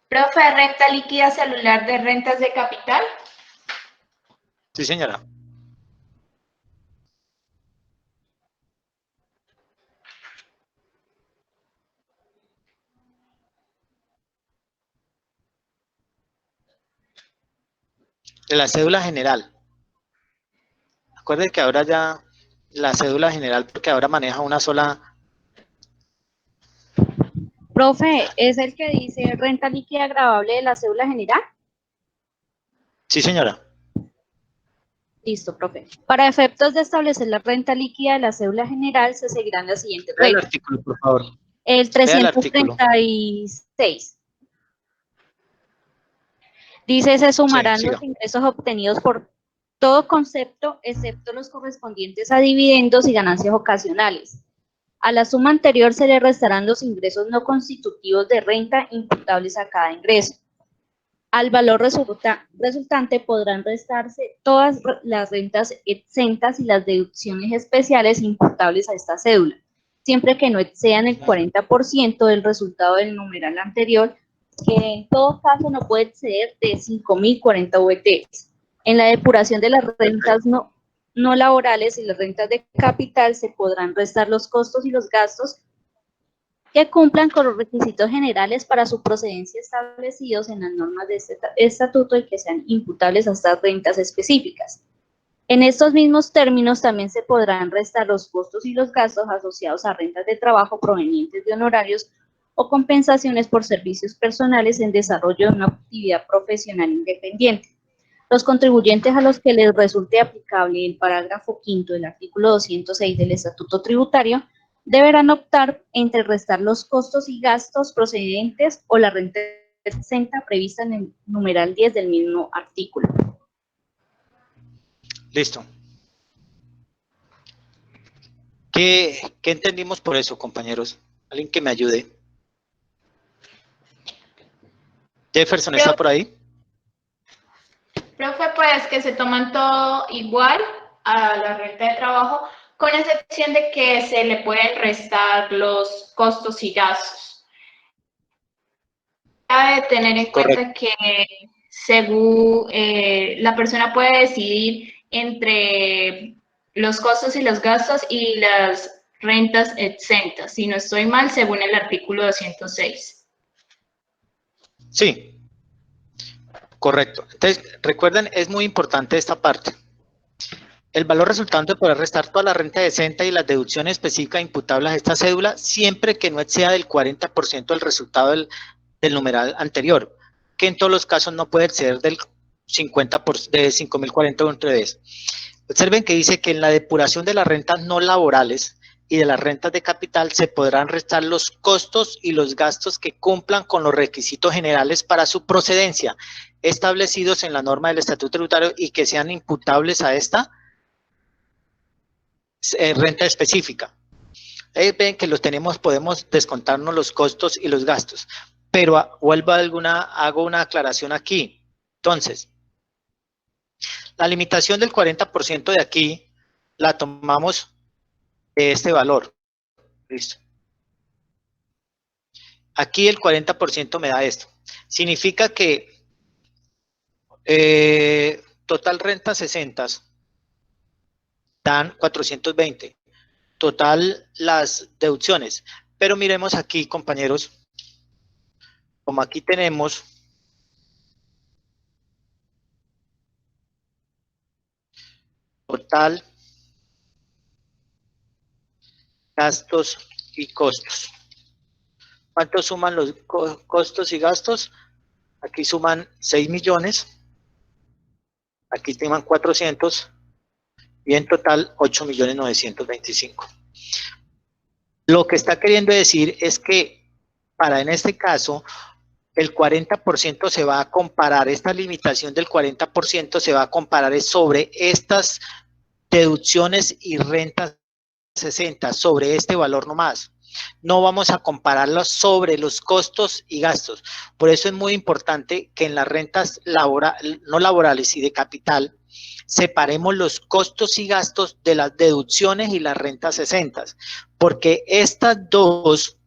Profe, renta líquida celular de rentas de capital. Sí, señora. De la cédula general. Acuérdense que ahora ya la cédula general, porque ahora maneja una sola. Profe, ¿es el que dice renta líquida gravable de la cédula general? Sí, señora. Listo, profe. Para efectos de establecer la renta líquida de la cédula general, se seguirán las siguientes Lea el reglas. artículo, por favor. El Lea el artículo. 336 dice, se Sí, sumarán siga. los ingresos obtenidos por todo concepto, excepto los correspondientes a dividendos y ganancias ocasionales. A la suma anterior se le restarán los ingresos no constitutivos de renta imputables a cada ingreso. Al valor resultante podrán restarse todas las rentas exentas y las deducciones especiales imputables a esta cédula, siempre que no excedan el 40% del resultado del numeral anterior, que en todo caso no puede exceder de 5.040 VTs. En la depuración de las rentas no laborales y las rentas de capital se podrán restar los costos y los gastos que cumplan con los requisitos generales para su procedencia establecidos en las normas de este estatuto y que sean imputables a estas rentas específicas. En estos mismos términos también se podrán restar los costos y los gastos asociados a rentas de trabajo provenientes de honorarios o compensaciones por servicios personales en desarrollo de una actividad profesional independiente. Los contribuyentes a los que les resulte aplicable el parágrafo quinto del artículo 206 del Estatuto Tributario deberán optar entre restar los costos y gastos procedentes o la renta exenta prevista en el numeral 10 del mismo artículo. Listo. ¿Qué entendimos por eso, compañeros? ¿Alguien que me ayude? ¿Jefferson está por ahí? Profe, pues que se toman todo igual a la renta de trabajo, con excepción de que se le pueden restar los costos y gastos. Cabe tener en Correcto. cuenta que según la persona puede decidir entre los costos y los gastos y las rentas exentas, si no estoy mal, según el artículo 206. Sí, correcto. Entonces, recuerden, es muy importante esta parte. El valor resultante podrá restar toda la renta exenta y las deducciones específicas imputables a esta cédula siempre que no exceda del 40% del resultado del numeral anterior, que en todos los casos no puede exceder del 50% de 5.040 entre vez. Observen que dice que en la depuración de las rentas no laborales y de las rentas de capital se podrán restar los costos y los gastos que cumplan con los requisitos generales para su procedencia establecidos en la norma del Estatuto Tributario y que sean imputables a esta renta específica. Ven que los tenemos, podemos descontarnos los costos y los gastos, pero hago una aclaración aquí. Entonces, la limitación del 40% de aquí la tomamos de este valor. Listo. Aquí el 40% me da esto. Significa que total renta 60 dan 420. Total las deducciones. Pero miremos aquí, compañeros, como aquí tenemos total gastos y costos. ¿Cuánto suman los costos y gastos? Aquí suman 6 millones, aquí suman 400 y en total 8.925.000. Lo que está queriendo decir es que para en este caso el 40% se va a comparar, esta limitación del 40% se va a comparar sobre estas deducciones y rentas 60, sobre este valor nomás. No vamos a compararlos sobre los costos y gastos. Por eso es muy importante que en las rentas no laborales y de capital separemos los costos y gastos de las deducciones y las rentas 60, porque estas dos,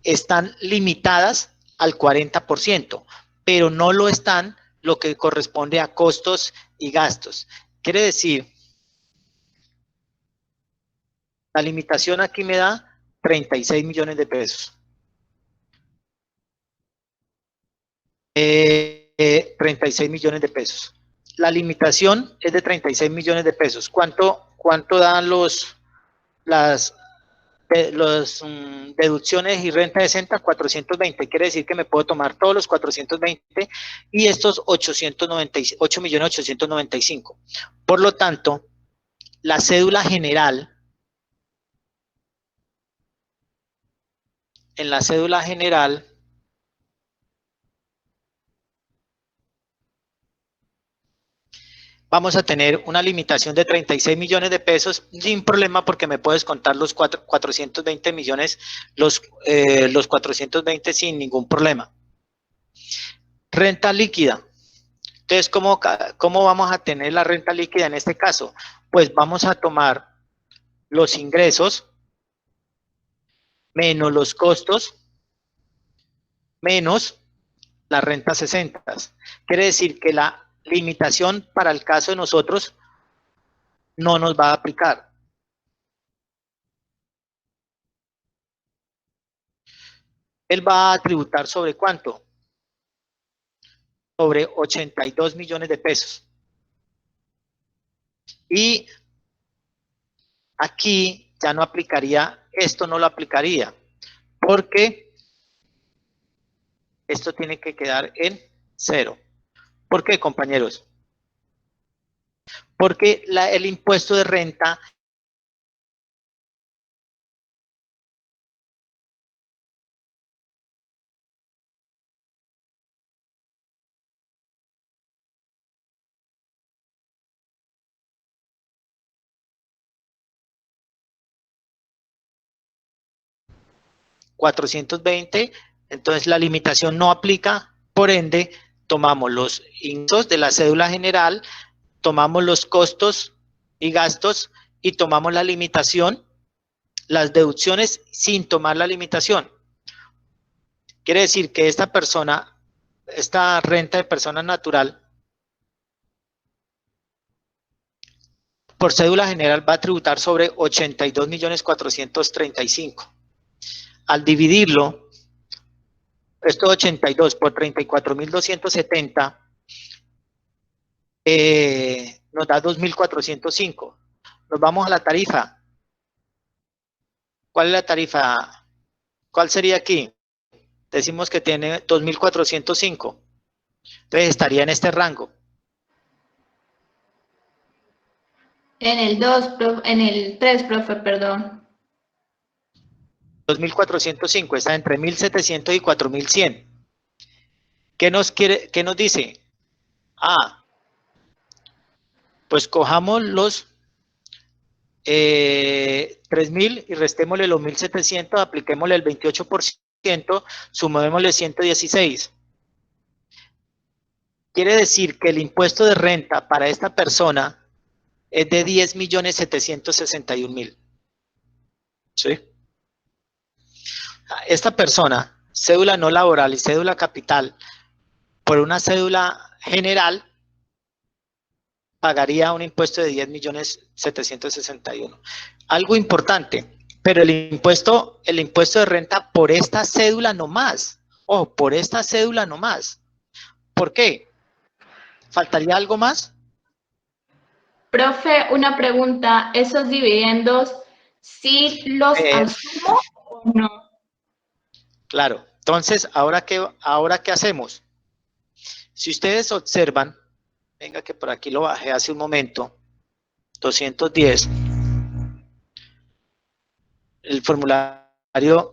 están limitadas al 40%, pero no lo están lo que corresponde a costos y gastos. Quiere decir, la limitación aquí me da 36 millones de pesos. 36 millones de pesos. La limitación es de 36 millones de pesos. ¿Cuánto dan las deducciones y renta de 60? 420. Quiere decir que me puedo tomar todos los 420 y estos 8.895.000. Por lo tanto, la cédula general, en la cédula general, vamos a tener una limitación de 36 millones de pesos sin problema porque me puedo descontar los 420 millones, los 420 sin ningún problema. Renta líquida. Entonces, ¿cómo vamos a tener la renta líquida en este caso? Pues vamos a tomar los ingresos menos los costos menos las rentas 60. Quiere decir que la limitación para el caso de nosotros no nos va a aplicar. Él va a tributar sobre ¿cuánto? Sobre 82 millones de pesos. Y aquí ya no aplicaría, esto no lo aplicaría, porque esto tiene que quedar en 0. ¿Por qué, compañeros? Porque el impuesto de renta $420, entonces la limitación no aplica, por ende, tomamos los ingresos de la cédula general, tomamos los costos y gastos y tomamos la limitación las deducciones sin tomar la limitación. Quiere decir que esta persona, esta renta de persona natural, por cédula general va a tributar sobre 82.435.000. Al dividirlo, esto 82 por 34.270, nos da 2.405. Nos vamos a la tarifa. ¿Cuál es la tarifa? ¿Cuál sería aquí? Decimos que tiene 2.405. Entonces estaría en este rango. En el 2, en el 3, profe, perdón. 2.405 está entre 1.700 y 4.100. ¿Qué nos dice? Pues cojamos los 3.000 y restémosle los 1.700, apliquémosle el 28%, sumémosle 116. Quiere decir que el impuesto de renta para esta persona es de 10.761.000. ¿Sí? Esta persona, cédula no laboral y cédula capital, por una cédula general, pagaría un impuesto de 10.761.000. Algo importante, pero el impuesto de renta por esta cédula no más. Ojo, por esta cédula no más. ¿Por qué? ¿Faltaría algo más? Profe, una pregunta. ¿Esos dividendos sí los asumo o no? Claro. Entonces, ¿ahora qué hacemos? Si ustedes observan, venga que por aquí lo bajé hace un momento, 210, el formulario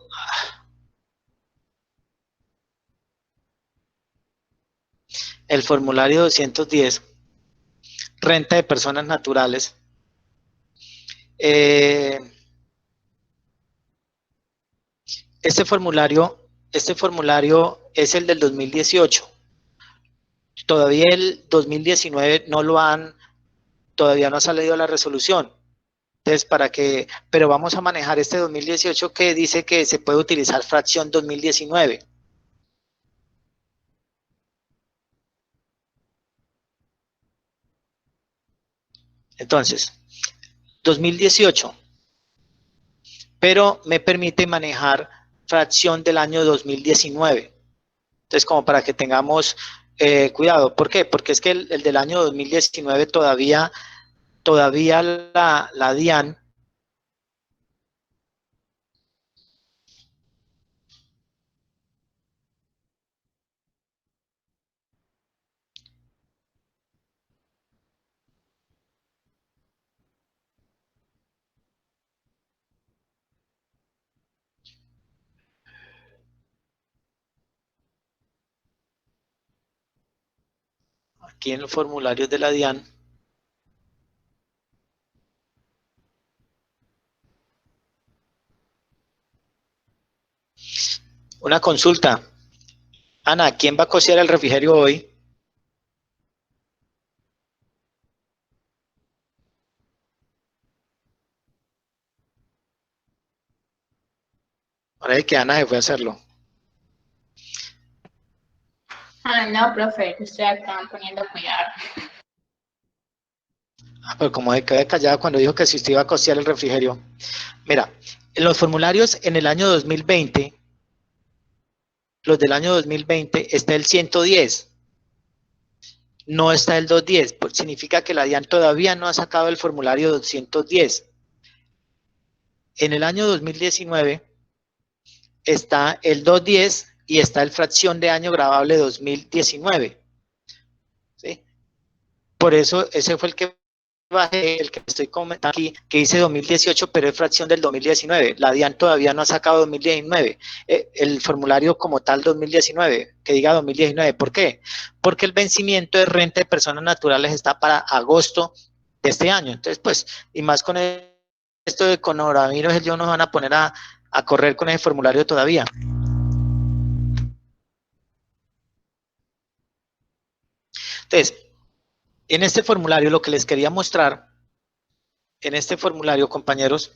el formulario 210, renta de personas naturales. Este formulario es el del 2018. Todavía el 2019 todavía no ha salido la resolución. Entonces, pero vamos a manejar este 2018 que dice que se puede utilizar fracción 2019. Entonces, 2018, pero me permite manejar fracción del año 2019. Entonces, como para que tengamos cuidado. ¿Por qué? Porque es que el del año 2019 todavía la DIAN aquí en los formularios de la DIAN, una consulta. Ana, ¿quién va a costear el refrigerio hoy? Ahora es que Ana se fue a hacerlo. No, profe, yo estoy acá poniendo cuidado. Pero como se quedó callada cuando dijo que si usted iba a costear el refrigerio. Mira, en los formularios en el año 2020, los del año 2020, está el 110. No está el 210, pues significa que la DIAN todavía no ha sacado el formulario 210. En el año 2019 está el 210 y está el fracción de año gravable 2019. ¿Sí? Por eso ese fue el que bajé, el que estoy comentando aquí, que dice 2018, pero es fracción del 2019. La DIAN todavía no ha sacado 2019. El formulario como tal 2019, que diga 2019. ¿Por qué? Porque el vencimiento de renta de personas naturales está para agosto de este año. Entonces, pues, y más con esto de coronavirus, ellos nos van a poner a correr con ese formulario todavía. Entonces, en este formulario lo que les quería mostrar, en este formulario, compañeros,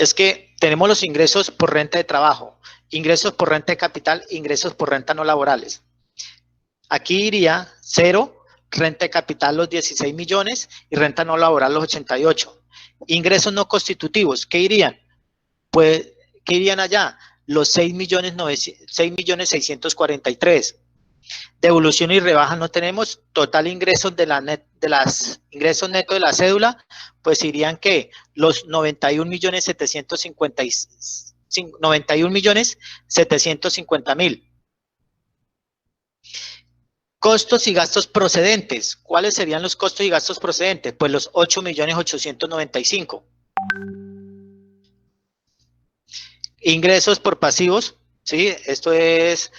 es que tenemos los ingresos por renta de trabajo, ingresos por renta de capital, ingresos por renta no laborales. Aquí iría 0, renta de capital los 16 millones y renta no laboral los 88. Ingresos no constitutivos, ¿qué irían? Pues, ¿qué irían allá? Los 6 millones 643. Devolución y rebaja no tenemos. Total ingresos de las ingresos netos de la cédula, pues irían que los 91 millones 750.000. Costos y gastos procedentes. ¿Cuáles serían los costos y gastos procedentes? Pues los 8.895.000. Ingresos por pasivos, ¿sí? Esto es,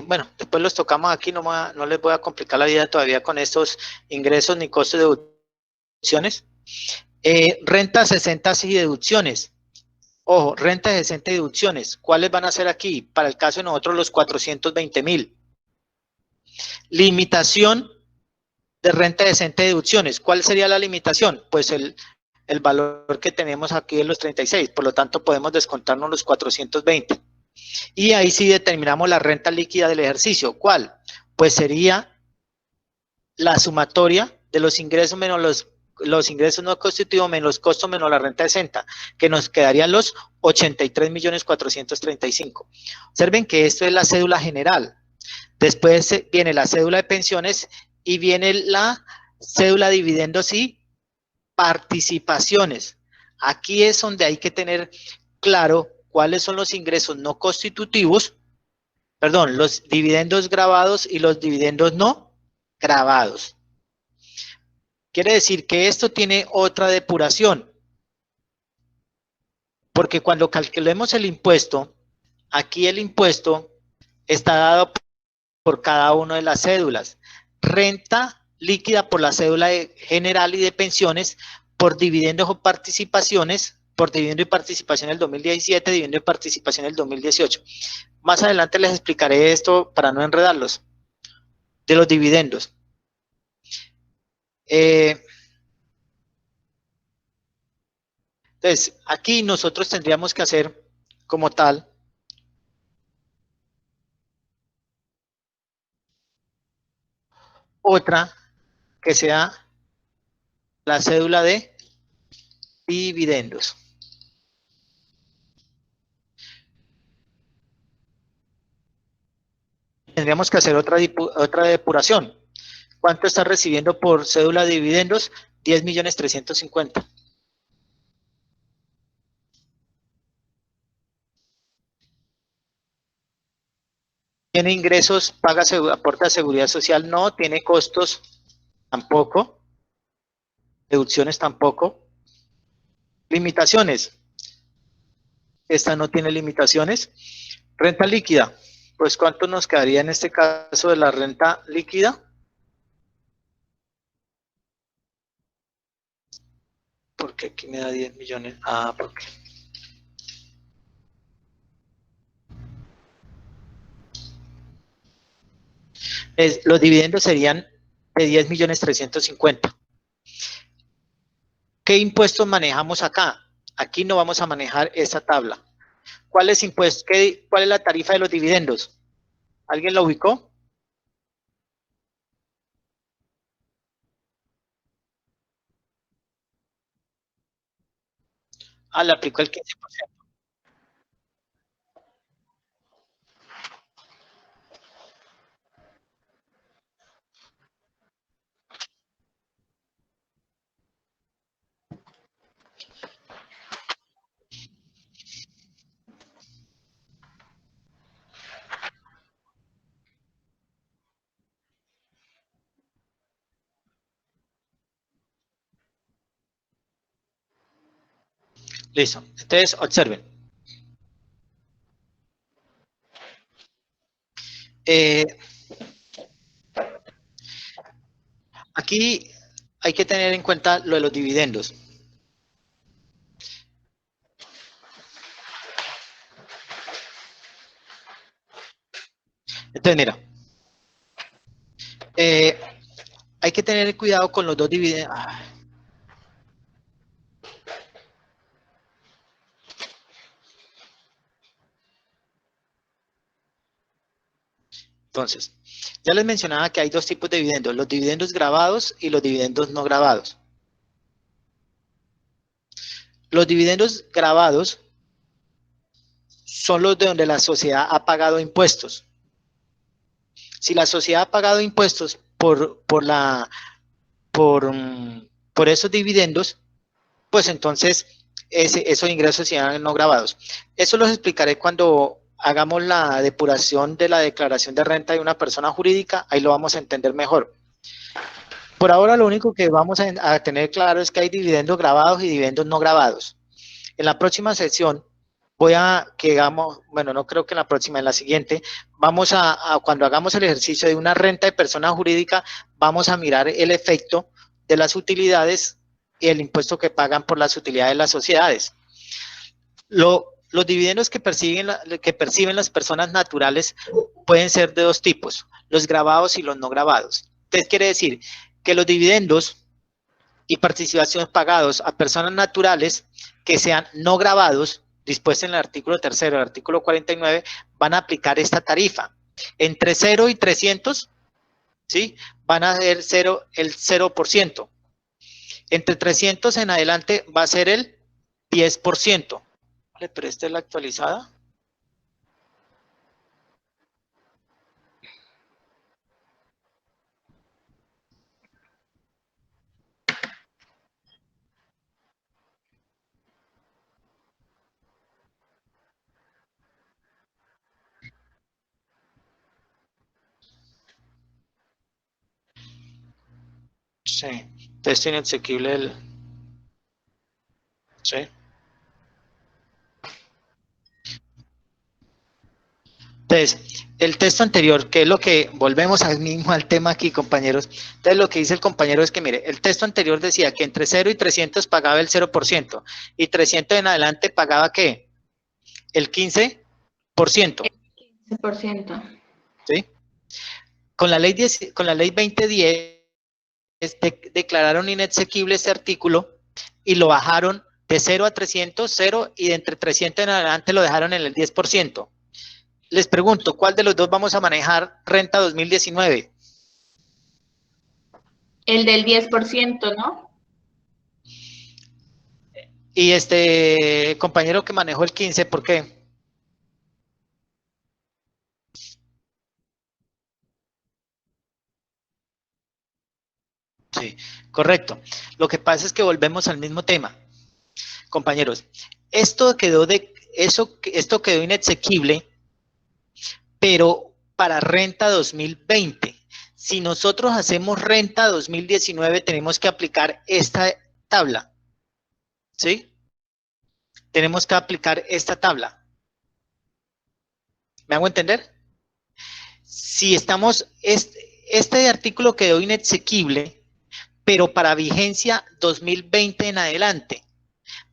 bueno, después los tocamos aquí, no les voy a complicar la vida todavía con estos ingresos ni costos de deducciones. Rentas, 60 y deducciones. Ojo, rentas, 60 y deducciones. ¿Cuáles van a ser aquí? Para el caso de nosotros, los 420.000. Limitación de renta decente de deducciones. ¿Cuál sería la limitación? Pues el valor que tenemos aquí es los 36, por lo tanto podemos descontarnos los 420. Y ahí sí determinamos la renta líquida del ejercicio. ¿Cuál? Pues sería la sumatoria de los ingresos menos los ingresos no constitutivos menos los costos menos la renta decente, que nos quedarían los 83.435.000. Observen que esto es la cédula general. Después viene la cédula de pensiones y viene la cédula de dividendos y participaciones. Aquí es donde hay que tener claro cuáles son los ingresos no constitutivos, perdón, los dividendos grabados y los dividendos no grabados. Quiere decir que esto tiene otra depuración, porque cuando calculemos el impuesto, aquí el impuesto está dado por cada una de las cédulas. Renta líquida por la cédula general y de pensiones, por dividendos o participaciones, por dividendo y participación del 2017, dividendo y participación del 2018. Más adelante les explicaré esto para no enredarlos, de los dividendos. Entonces, aquí nosotros tendríamos que hacer como tal otra que sea la cédula de dividendos. Tendríamos que hacer otra depuración. ¿Cuánto está recibiendo por cédula de dividendos? 10.350.000. ¿Tiene ingresos? ¿Paga aporte a seguridad social? No. ¿Tiene costos? Tampoco. ¿Deducciones? Tampoco. ¿Limitaciones? Esta no tiene limitaciones. ¿Renta líquida? Pues ¿cuánto nos quedaría en este caso de la renta líquida? Porque aquí me da 10 millones. Ah, porque. Los dividendos serían de 10.350.000. ¿Qué impuestos manejamos acá? Aquí no vamos a manejar esa tabla. ¿Cuál es la tarifa de los dividendos? ¿Alguien la ubicó? Ah, le aplicó el 15%. Listo. Entonces, observen. Aquí hay que tener en cuenta lo de los dividendos. Entonces, mira, hay que tener cuidado con los dos dividendos. Entonces, ya les mencionaba que hay dos tipos de dividendos, los dividendos grabados y los dividendos no grabados. Los dividendos grabados son los de donde la sociedad ha pagado impuestos. Si la sociedad ha pagado impuestos por esos dividendos, pues entonces esos ingresos serán no grabados. Eso los explicaré cuando hagamos la depuración de la declaración de renta de una persona jurídica, ahí lo vamos a entender mejor. Por ahora lo único que vamos a tener claro es que hay dividendos grabados y dividendos no grabados. En la próxima sesión voy a que hagamos, bueno, no creo que en la próxima, en la siguiente, vamos a cuando hagamos el ejercicio de una renta de persona jurídica, vamos a mirar el efecto de las utilidades y el impuesto que pagan por las utilidades de las sociedades. Los dividendos que perciben las personas naturales pueden ser de dos tipos, los grabados y los no grabados. Entonces quiere decir que los dividendos y participaciones pagados a personas naturales que sean no grabados, dispuestos en el artículo 3, el artículo 49, van a aplicar esta tarifa. Entre 0 y 300, ¿sí? Van a ser el 0%. Entre 300 en adelante va a ser el 10%. ¿Le preste la actualizada? Sí. Texto inexequible el... Sí. Entonces, el texto anterior, que es lo que, volvemos al mismo al tema aquí, compañeros. Entonces, lo que dice el compañero es que, mire, el texto anterior decía que entre 0 y 300 pagaba el 0%, y 300 en adelante pagaba, ¿qué? El 15%. 15%. ¿Sí? Con la ley 2010, declararon inexequible este artículo y lo bajaron de 0 a 300, 0, y de entre 300 en adelante lo dejaron en el 10%. Les pregunto, ¿cuál de los dos vamos a manejar renta 2019? El del 10%, ¿no? Y este compañero que manejó el 15, ¿por qué? Sí, correcto. Lo que pasa es que volvemos al mismo tema. Compañeros, esto quedó inexequible, pero para renta 2020. Si nosotros hacemos renta 2019, tenemos que aplicar esta tabla. ¿Sí? Tenemos que aplicar esta tabla. ¿Me hago entender? Si estamos, este artículo quedó inexequible, pero para vigencia 2020 en adelante.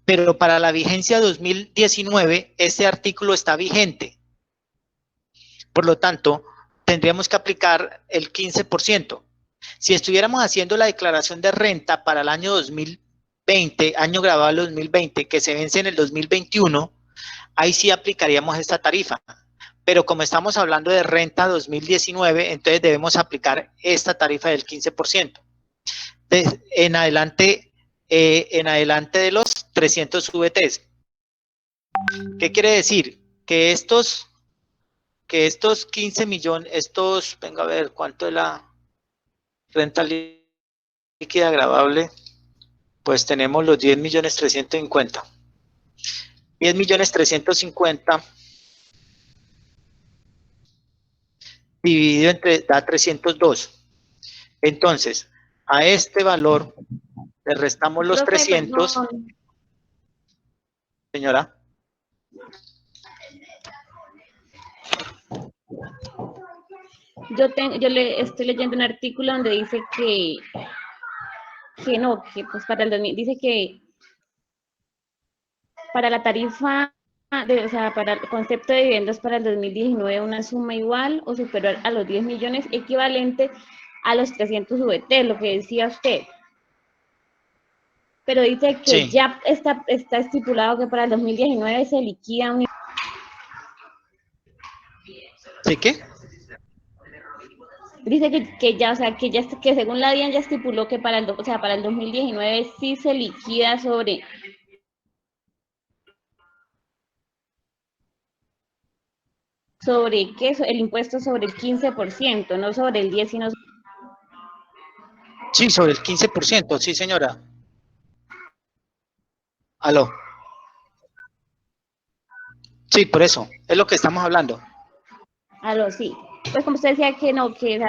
Pero para la vigencia 2019, este artículo está vigente. Por lo tanto, tendríamos que aplicar el 15%. Si estuviéramos haciendo la declaración de renta para el año 2020, año grabado 2020, que se vence en el 2021, ahí sí aplicaríamos esta tarifa. Pero como estamos hablando de renta 2019, entonces debemos aplicar esta tarifa del 15%. En adelante de los 300 VTs. ¿Qué quiere decir? Que estos 15 millones, venga a ver, ¿cuánto es la renta líquida gravable? Pues tenemos los 10 millones 350. 10 millones 350 dividido entre, da 302. Entonces, a este valor le restamos los Profe, 300. perdón. Señora. Yo le estoy leyendo un artículo donde dice que no, que pues para el 2000, dice que para la tarifa, o sea, para el concepto de dividendos para el 2019, una suma igual o superior a los 10 millones, equivalente a los 300 VT, lo que decía usted. Pero dice que Sí. ya está estipulado que para el 2019 se liquida un... ¿Sí qué? Dice que ya, o sea, que según la DIAN ya estipuló que para o sea, para el 2019 sí se liquida sobre qué, el impuesto sobre el 15%, no sobre el 10, sino Sí, sobre el 15%, sí, señora. Aló. Sí, por eso, es lo que estamos hablando. algo sí. Pues como usted decía que no, que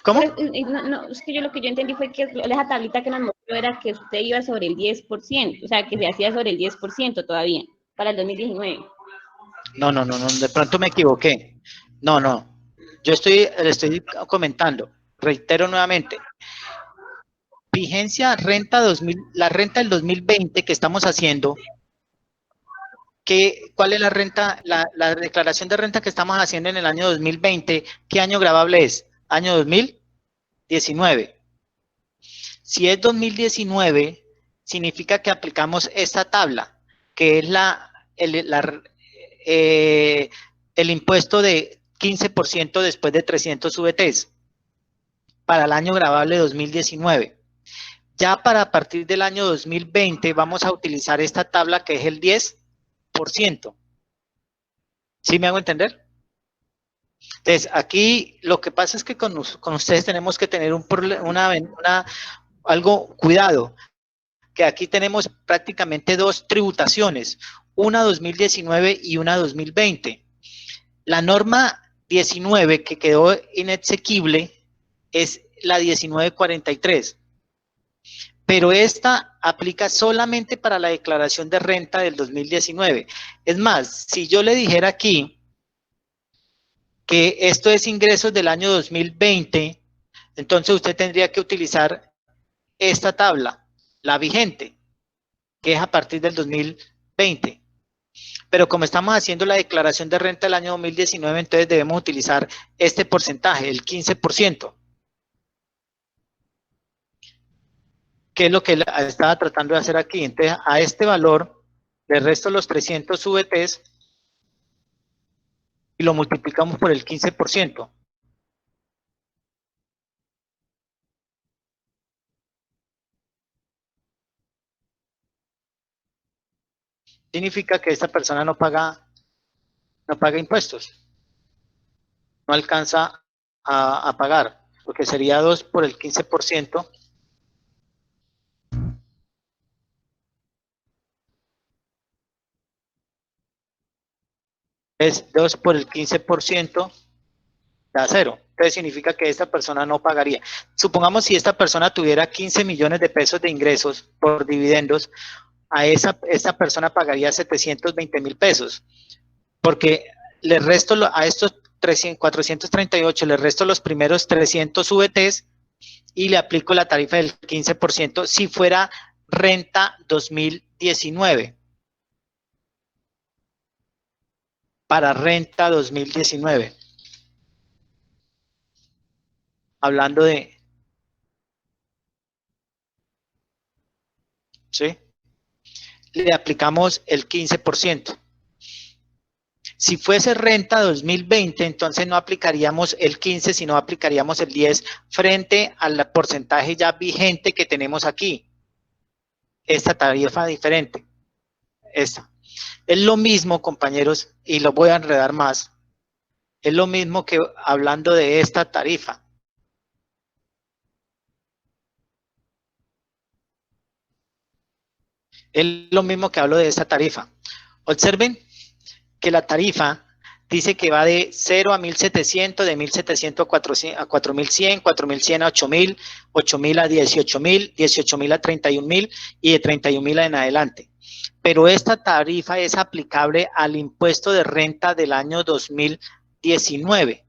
¿Cómo? no, es que yo lo que yo entendí fue que esa tablita que nos mostró era que usted iba sobre el 10%, o sea, que se hacía sobre el 10% todavía, para el 2019. No, de pronto me equivoqué. No, yo le estoy comentando, reitero nuevamente, vigencia renta 2000, la renta del 2020 que estamos haciendo, ¿cuál es la renta, la declaración de renta que estamos haciendo en el año 2020? ¿Qué año grabable es? Año 2019. Si es 2019, significa que aplicamos esta tabla, que es eh, el impuesto de 15% después de 300 VTs para el año grabable 2019. Ya para a partir del año 2020 vamos a utilizar esta tabla que es el 10%. ¿Sí me hago entender? Entonces, aquí lo que pasa es que con ustedes tenemos que tener algo cuidado, que aquí tenemos prácticamente dos tributaciones, una 2019 y una 2020. La norma 19 que quedó inexequible es la 1943, pero esta aplica solamente para la declaración de renta del 2019. Es más, si yo le dijera aquí que esto es ingresos del año 2020, entonces usted tendría que utilizar esta tabla, la vigente, que es a partir del 2020. Pero como estamos haciendo la declaración de renta del año 2019, entonces debemos utilizar este porcentaje, el 15%, que es lo que estaba tratando de hacer aquí. Entonces, a este valor le resto los 300 VTs y lo multiplicamos por el 15%. Significa que esta persona no paga impuestos, no alcanza a pagar, porque sería 2 por el 15%, es 2 por el 15%, da cero. Entonces significa que esta persona no pagaría. Supongamos si esta persona tuviera 15 millones de pesos de ingresos por dividendos, esta persona pagaría 720,000 pesos, porque le resto a estos 438, le resto los primeros 300 VTs y le aplico la tarifa del 15% si fuera renta 2019. Para renta 2019. Hablando de... ¿Sí? Le aplicamos el 15%. Si fuese renta 2020, entonces no aplicaríamos el 15, sino aplicaríamos el 10 frente al porcentaje ya vigente que tenemos aquí. Esta tarifa diferente. Esta. Es lo mismo, compañeros, y lo voy a enredar más. Es lo mismo que hablando de esta tarifa. Es lo mismo que hablo de esta tarifa. Observen que la tarifa dice que va de 0 a 1,700, de 1,700 a 4,100, 4,100 a 8,000, 8,000 a 18,000, 18,000 a 31,000 y de 31,000 en adelante. Pero esta tarifa es aplicable al impuesto de renta del año 2019.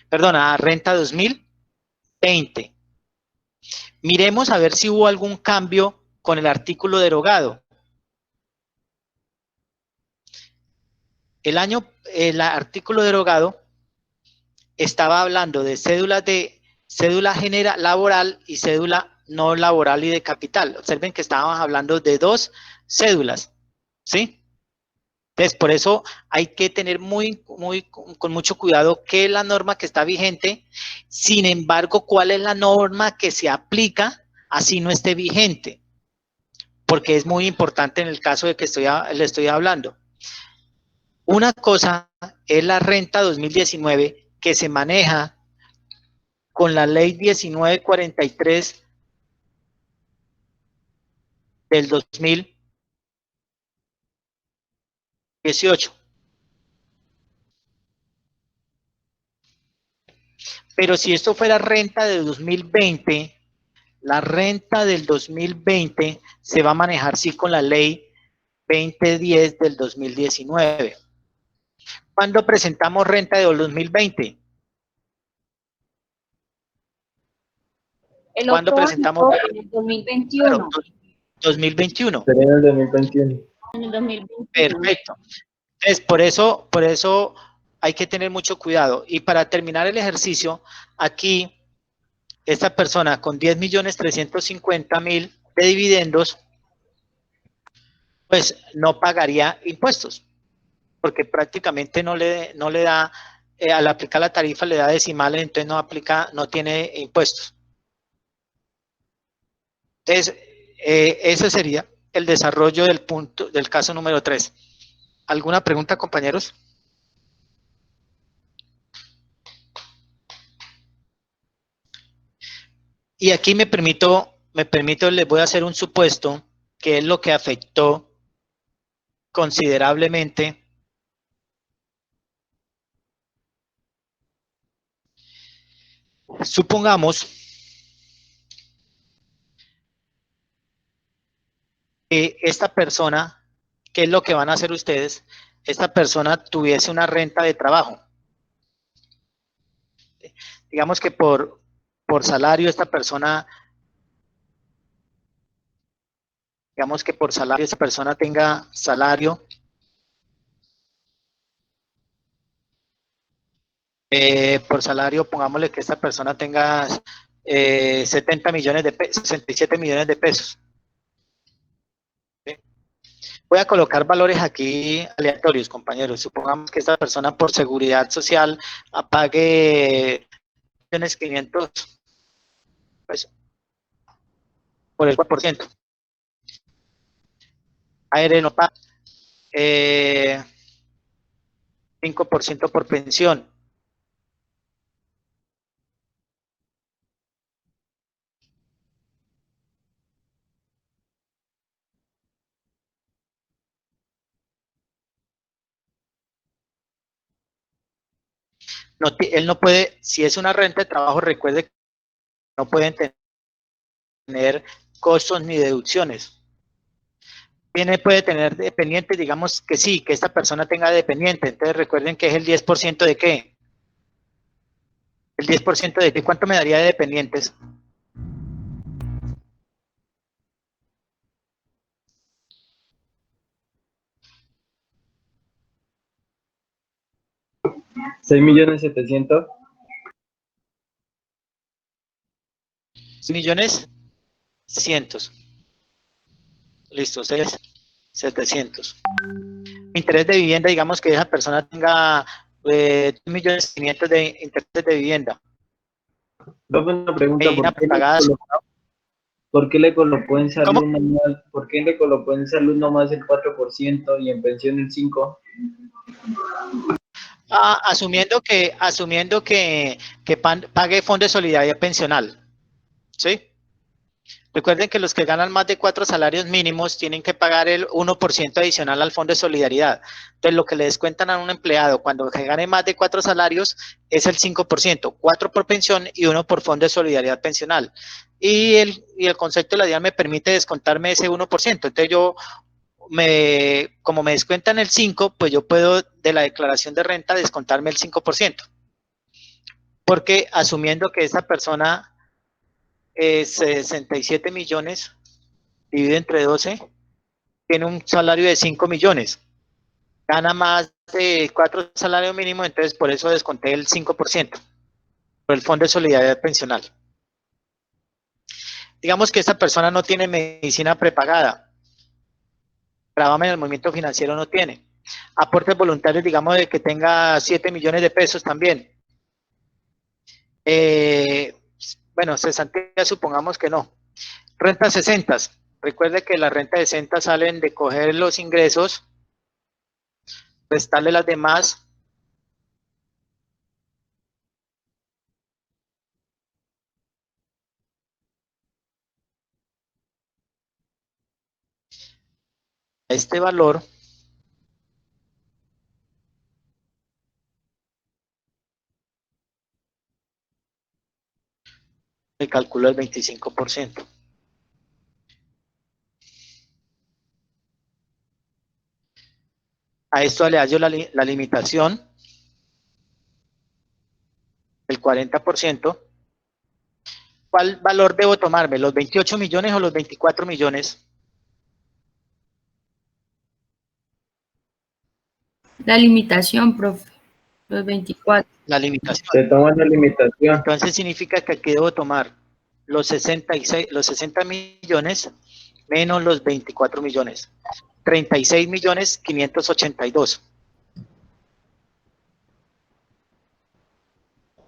Perdona, a renta 2020. Miremos a ver si hubo algún cambio con el artículo derogado. El artículo derogado estaba hablando de cédula laboral y cédula no laboral y de capital. Observen que estábamos hablando de dos cédulas, ¿sí? Entonces, por eso hay que tener con mucho cuidado qué es la norma que está vigente. Sin embargo, cuál es la norma que se aplica así no esté vigente, porque es muy importante en el caso de que le estoy hablando. Una cosa es la renta 2019 que se maneja con la ley 1943 del 2018. Pero si esto fuera renta de 2020, la renta del 2020 se va a manejar sí con la ley 2010 del 2019. ¿Cuándo presentamos renta de 2020? El ¿Cuándo otro presentamos? año, en el 2021. Claro, 2021. Sería en el 2021. En el 2021. Perfecto. Entonces, por eso hay que tener mucho cuidado. Y para terminar el ejercicio, aquí, esta persona con 10.350.000 de dividendos, pues no pagaría impuestos, porque prácticamente no le da, al aplicar la tarifa le da decimales, entonces no tiene impuestos. Entonces, ese sería el desarrollo del caso número 3. ¿Alguna pregunta, compañeros? Y aquí les voy a hacer un supuesto que es lo que afectó considerablemente supongamos que esta persona, ¿qué es lo que van a hacer ustedes? Esta persona tuviese una renta de trabajo. Digamos que por salario esta persona, tenga salario, por salario, pongámosle que esta persona tenga 70 millones de pesos, 67 millones de pesos. ¿Sí? Voy a colocar valores aquí aleatorios, compañeros. Supongamos que esta persona por seguridad social pague 1.500.000 pesos por el 4%. AR no paga 5% por pensión. Él no puede, si es una renta de trabajo, recuerde que no pueden tener costos ni deducciones. Puede tener dependientes, digamos que sí, que esta persona tenga dependiente. Entonces recuerden que es el 10% de qué. El 10% de qué. ¿Cuánto me daría de dependientes? $6.700.000. 6.100.000. Listo, 6.700.000. Interés de vivienda, digamos que esa persona tenga 2.500.000 de intereses de vivienda. Dame una pregunta, Pagadas. ¿por qué le colocó en salud ¿Cómo? nomás, ¿por qué le colocó en salud nomás el 4% y en pensión el 5%? Asumiendo que pague Fondo de Solidaridad Pensional, ¿sí? Recuerden que los que ganan más de 4 salarios mínimos tienen que pagar el 1% adicional al Fondo de Solidaridad. Entonces, lo que le descuentan a un empleado cuando gane más de 4 salarios es el 5%, 4 por pensión y 1 por Fondo de Solidaridad Pensional. Y el concepto de la DIAN me permite descontarme ese 1%. Entonces, como me descuentan el 5%, pues yo puedo de la declaración de renta descontarme el 5%. Porque asumiendo que esa persona 67 millones divide entre 12, tiene un salario de 5 millones, gana más de 4 salarios mínimos, entonces por eso desconté el 5% por el Fondo de Solidaridad Pensional. Digamos que esta persona no tiene medicina prepagada, gravamen del movimiento financiero no tiene, Aportes voluntarios, digamos, de que tenga 7 millones de pesos también. Bueno, cesantías supongamos que no. Rentas 60. Recuerde que las rentas 60 salen de coger los ingresos, restarle las demás. Este valor le calculo el 25%. A esto le hallo la limitación, el 40%. ¿Cuál valor debo tomarme? ¿Los 28 millones o los 24 millones? La limitación, profe, los 24. La limitación. Se toma la limitación. Entonces significa que aquí debo tomar los 60 millones menos los 24 millones. 36 millones 582.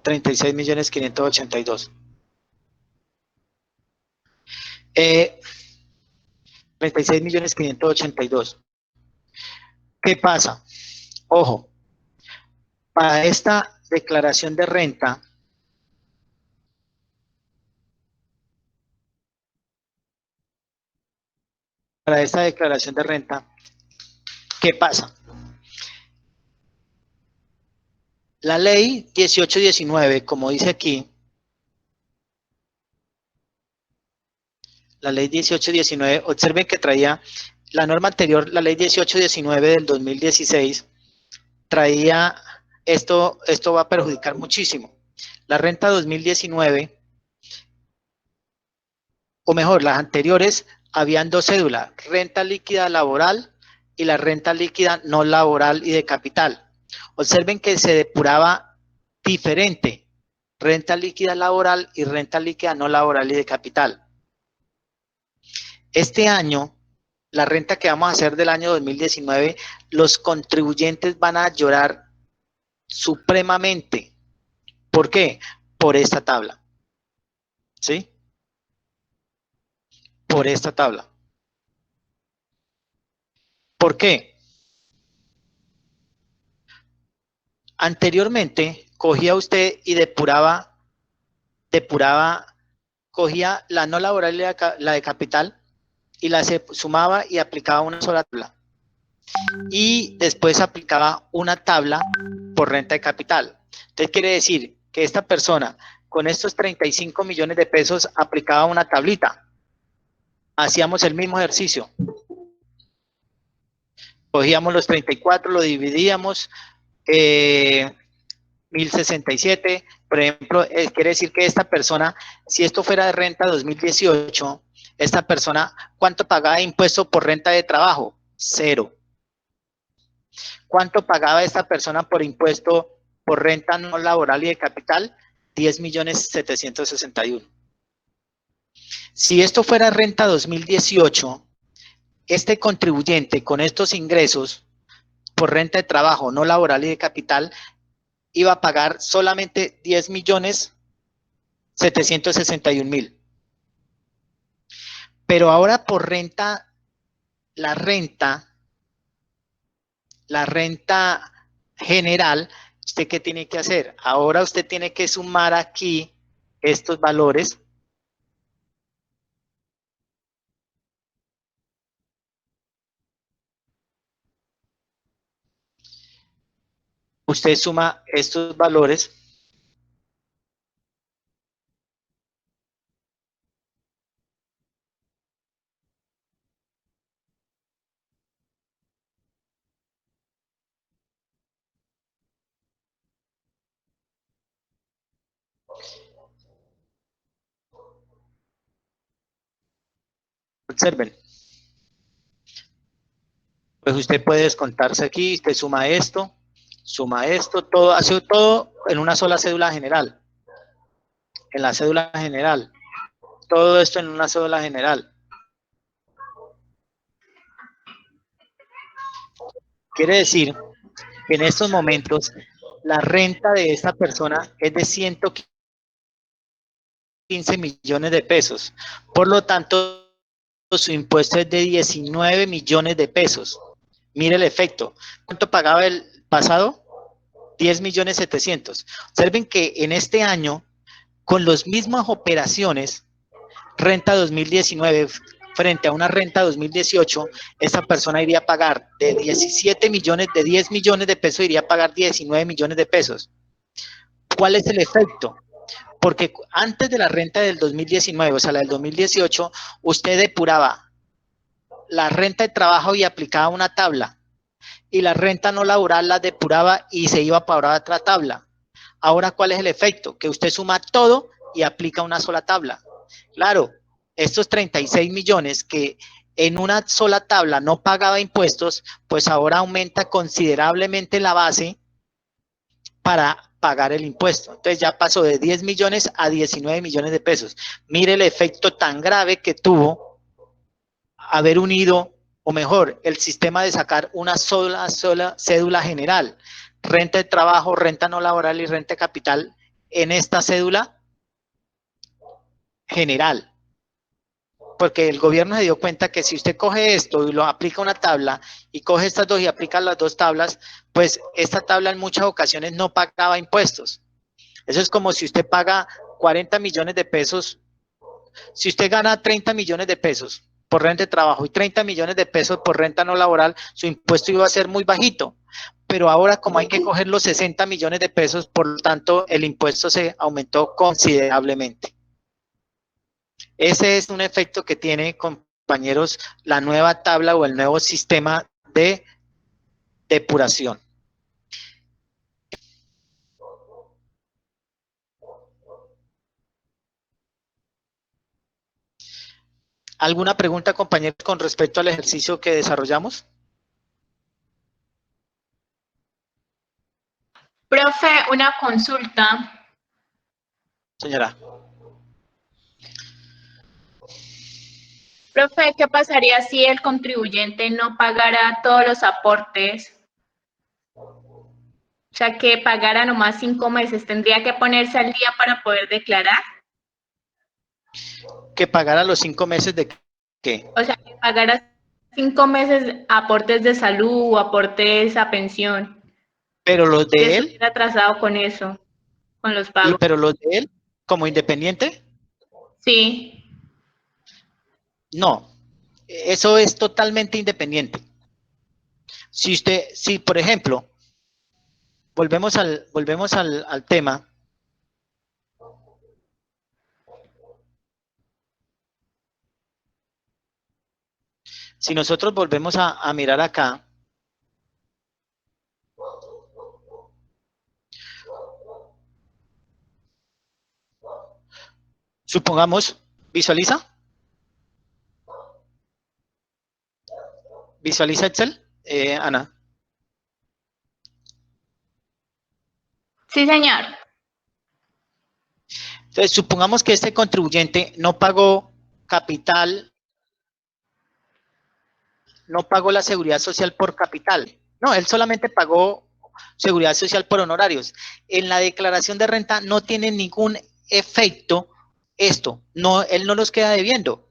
36 millones 582. 36 millones 582. ¿Qué pasa? Ojo, para esta declaración de renta, ¿qué pasa? La ley 1819, como dice aquí, la ley 1819, observen que traía la norma anterior, la ley 1819 del 2016, traía esto va a perjudicar muchísimo. La renta 2019, o mejor, las anteriores, habían dos cédulas, renta líquida laboral y la renta líquida no laboral y de capital. Observen que se depuraba diferente, renta líquida laboral y renta líquida no laboral y de capital. Este año, la renta que vamos a hacer del año 2019, los contribuyentes van a llorar supremamente. ¿Por qué? Por esta tabla. ¿Sí? Por esta tabla. ¿Por qué? Anteriormente, cogía usted y depuraba, cogía la no laboral y la de capital y la sumaba y aplicaba una sola tabla. Y después aplicaba una tabla por renta de capital. Entonces quiere decir que esta persona con estos 35 millones de pesos aplicaba una tablita. Hacíamos el mismo ejercicio. Cogíamos los 34, lo dividíamos, 1067, por ejemplo, quiere decir que esta persona, si esto fuera de renta 2018, esta persona, ¿cuánto pagaba de impuesto por renta de trabajo? 0. ¿Cuánto pagaba esta persona por impuesto por renta no laboral y de capital? 10.761.000. Si esto fuera renta 2018, este contribuyente con estos ingresos por renta de trabajo no laboral y de capital iba a pagar solamente 10.761.000. Pero ahora por renta, la renta general, ¿usted qué tiene que hacer? Ahora usted tiene que sumar aquí estos valores. Usted suma estos valores. Observen. Pues usted puede descontarse aquí, usted suma esto, todo, hace todo en una sola cédula general. En la cédula general. Todo esto en una cédula general. Quiere decir que en estos momentos la renta de esta persona es de 115 millones de pesos. Por lo tanto, su impuesto es de 19 millones de pesos. Mire el efecto. ¿Cuánto pagaba el pasado? 10 millones 700. Observen que en este año, con las mismas operaciones, renta 2019 frente a una renta 2018, esa persona iría a pagar de 17 millones, de 10 millones de pesos, iría a pagar 19 millones de pesos. ¿Cuál es el efecto? Porque antes de la renta del 2019, o sea, la del 2018, usted depuraba la renta de trabajo y aplicaba una tabla, y la renta no laboral la depuraba y se iba para otra tabla. Ahora, ¿cuál es el efecto? Que usted suma todo y aplica una sola tabla. Claro, estos 36 millones que en una sola tabla no pagaba impuestos, pues ahora aumenta considerablemente la base para pagar el impuesto. Entonces ya pasó de 10 millones a 19 millones de pesos. Mire el efecto tan grave que tuvo haber unido, o mejor, el sistema de sacar una sola cédula general, renta de trabajo, renta no laboral y renta de capital en esta cédula general. Porque el gobierno se dio cuenta que si usted coge esto y lo aplica a una tabla y coge estas dos y aplica las dos tablas, pues esta tabla en muchas ocasiones no pagaba impuestos. Eso es como si usted paga 40 millones de pesos, si usted gana 30 millones de pesos por renta de trabajo y 30 millones de pesos por renta no laboral, su impuesto iba a ser muy bajito. Pero ahora, como hay que coger los 60 millones de pesos, por lo tanto, el impuesto se aumentó considerablemente. Ese es un efecto que tiene, compañeros, la nueva tabla o el nuevo sistema de depuración. ¿Alguna pregunta, compañeros, con respecto al ejercicio que desarrollamos? Profe, una consulta. Señora. Profe, ¿qué pasaría si el contribuyente no pagara todos los aportes? O sea, que pagara nomás 5 meses. ¿Tendría que ponerse al día para poder declarar? Que pagara los 5 meses de ¿qué? O sea, que pagara 5 meses aportes de salud o aportes a pensión. Pero los Que de él, estuviera atrasado con eso, con los pagos. pero los de él, como independiente, Sí. no. Eso es totalmente independiente. Si por ejemplo, volvemos al tema. Si nosotros volvemos a mirar acá, supongamos, ¿visualiza? ¿Visualiza Excel, Ana? Sí, señor. Entonces, supongamos que este contribuyente no pagó capital, no pagó la seguridad social por capital. No, él solamente pagó seguridad social por honorarios. En la declaración de renta no tiene ningún efecto esto. No, él no los queda debiendo.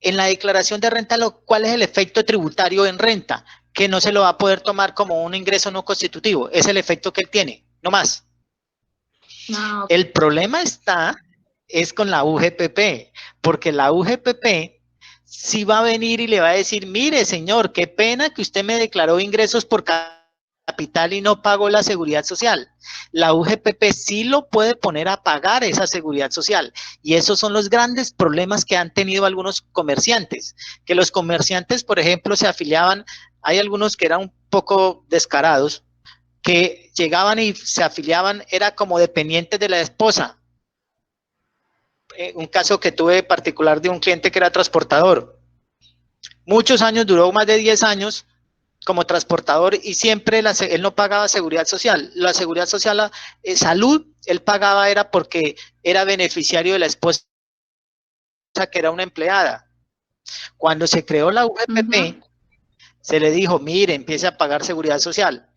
En la declaración de renta, ¿cuál es el efecto tributario en renta? Que no se lo va a poder tomar como un ingreso no constitutivo. Es el efecto que él tiene, no más. No. El problema es con la UGPP, porque la UGPP sí va a venir y le va a decir, mire señor, qué pena que usted me declaró ingresos por capital y no pagó la seguridad social. La UGPP sí lo puede poner a pagar esa seguridad social, y esos son los grandes problemas que han tenido algunos comerciantes, que los comerciantes, por ejemplo, se afiliaban, hay algunos que eran un poco descarados, que llegaban y se afiliaban, era como dependientes de la esposa. Un caso que tuve particular de un cliente que era transportador. Muchos años, duró más de 10 años como transportador y siempre él no pagaba seguridad social. La seguridad social, salud, él pagaba era porque era beneficiario de la esposa, que era una empleada. Cuando se creó la UGPP, Se le dijo, mire, empiece a pagar seguridad social.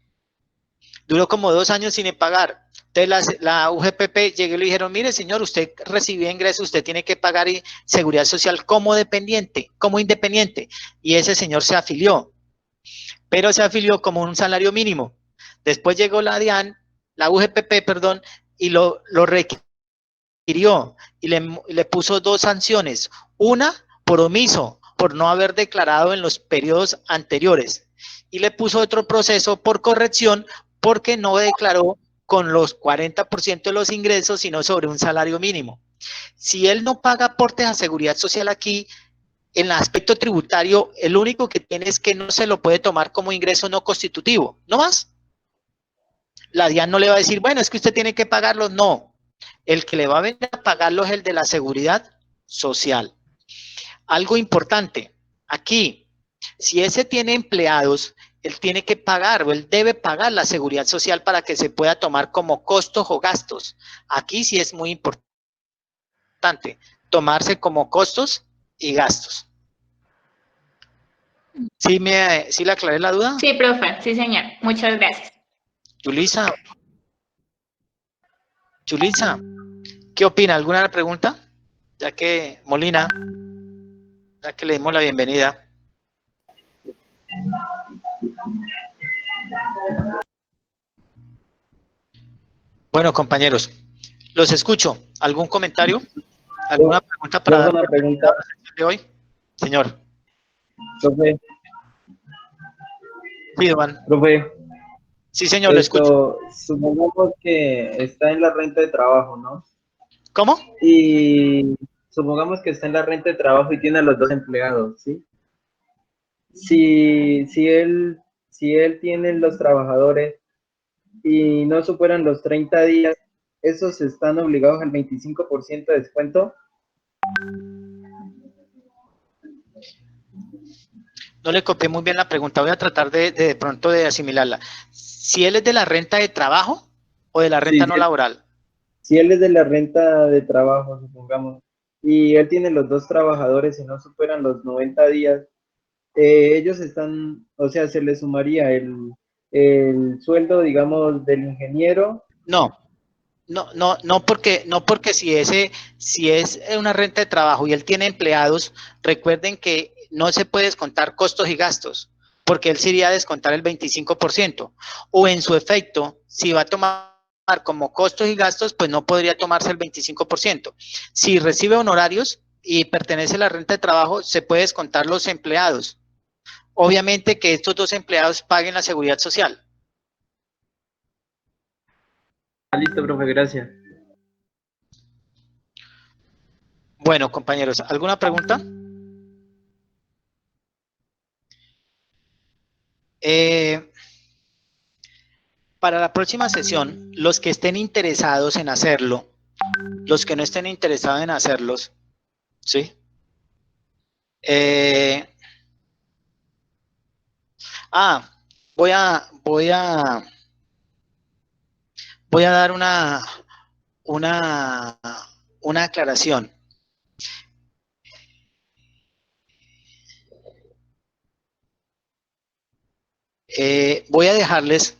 Duró como 2 años sin pagar. Entonces la UGPP llegó y le dijeron, mire señor, usted recibió ingresos, usted tiene que pagar seguridad social como dependiente, como independiente. Y ese señor se afilió, pero se afilió como un salario mínimo. Después llegó la DIAN, la UGPP, perdón, y lo requirió y le puso 2 sanciones. Una, por omiso, por no haber declarado en los periodos anteriores. Y le puso otro proceso por corrección porque no declaró con los 40% de los ingresos, sino sobre un salario mínimo. Si él no paga aportes a seguridad social aquí, en el aspecto tributario, el único que tiene es que no se lo puede tomar como ingreso no constitutivo, no más. La DIAN no le va a decir, bueno, es que usted tiene que pagarlo, no. El que le va a venir a pagarlo es el de la seguridad social. Algo importante, aquí, si ese tiene empleados, él tiene que pagar o él debe pagar la seguridad social para que se pueda tomar como costos o gastos. Aquí sí es muy importante tomarse como costos y gastos. ¿Sí le aclaré la duda? Sí, profe, sí, señor. Muchas gracias. Yulisa, ¿qué opina? ¿Alguna pregunta? Ya que Molina, ya que le dimos la bienvenida. Bueno, compañeros, los escucho. ¿Algún comentario? ¿Alguna pregunta para Profe, dar una pregunta, la sesión de hoy? Señor. profe, Sí, Iván. profe, Sí, señor, lo escucho. supongamos que está en la renta de trabajo, ¿no? ¿Cómo? Y supongamos que está en la renta de trabajo y tiene a los 2 empleados, ¿sí? Si él tiene los trabajadores y no superan los 30 días, ¿esos están obligados al 25% de descuento? No le copié muy bien la pregunta. Voy a tratar de pronto de asimilarla. Si él es de la renta de trabajo o de la renta Sí, no laboral. si él es de la renta de trabajo, supongamos, y él tiene los 2 trabajadores y no superan los 90 días, ellos están, o sea, se les sumaría el sueldo, digamos, del ingeniero. No, no porque si es una renta de trabajo y él tiene empleados, recuerden que no se puede descontar costos y gastos, porque él se iría a descontar el 25%. O en su efecto, si va a tomar como costos y gastos, pues no podría tomarse el 25%. Si recibe honorarios y pertenece a la renta de trabajo, se puede descontar los empleados. Obviamente que estos 2 empleados paguen la seguridad social. Listo, profe, gracias. Bueno, compañeros, ¿alguna pregunta? Para la próxima sesión, los que estén interesados en hacerlo, los que no estén interesados en hacerlos, ¿sí? Eh, ah, voy a dar una, una aclaración. Voy a dejarles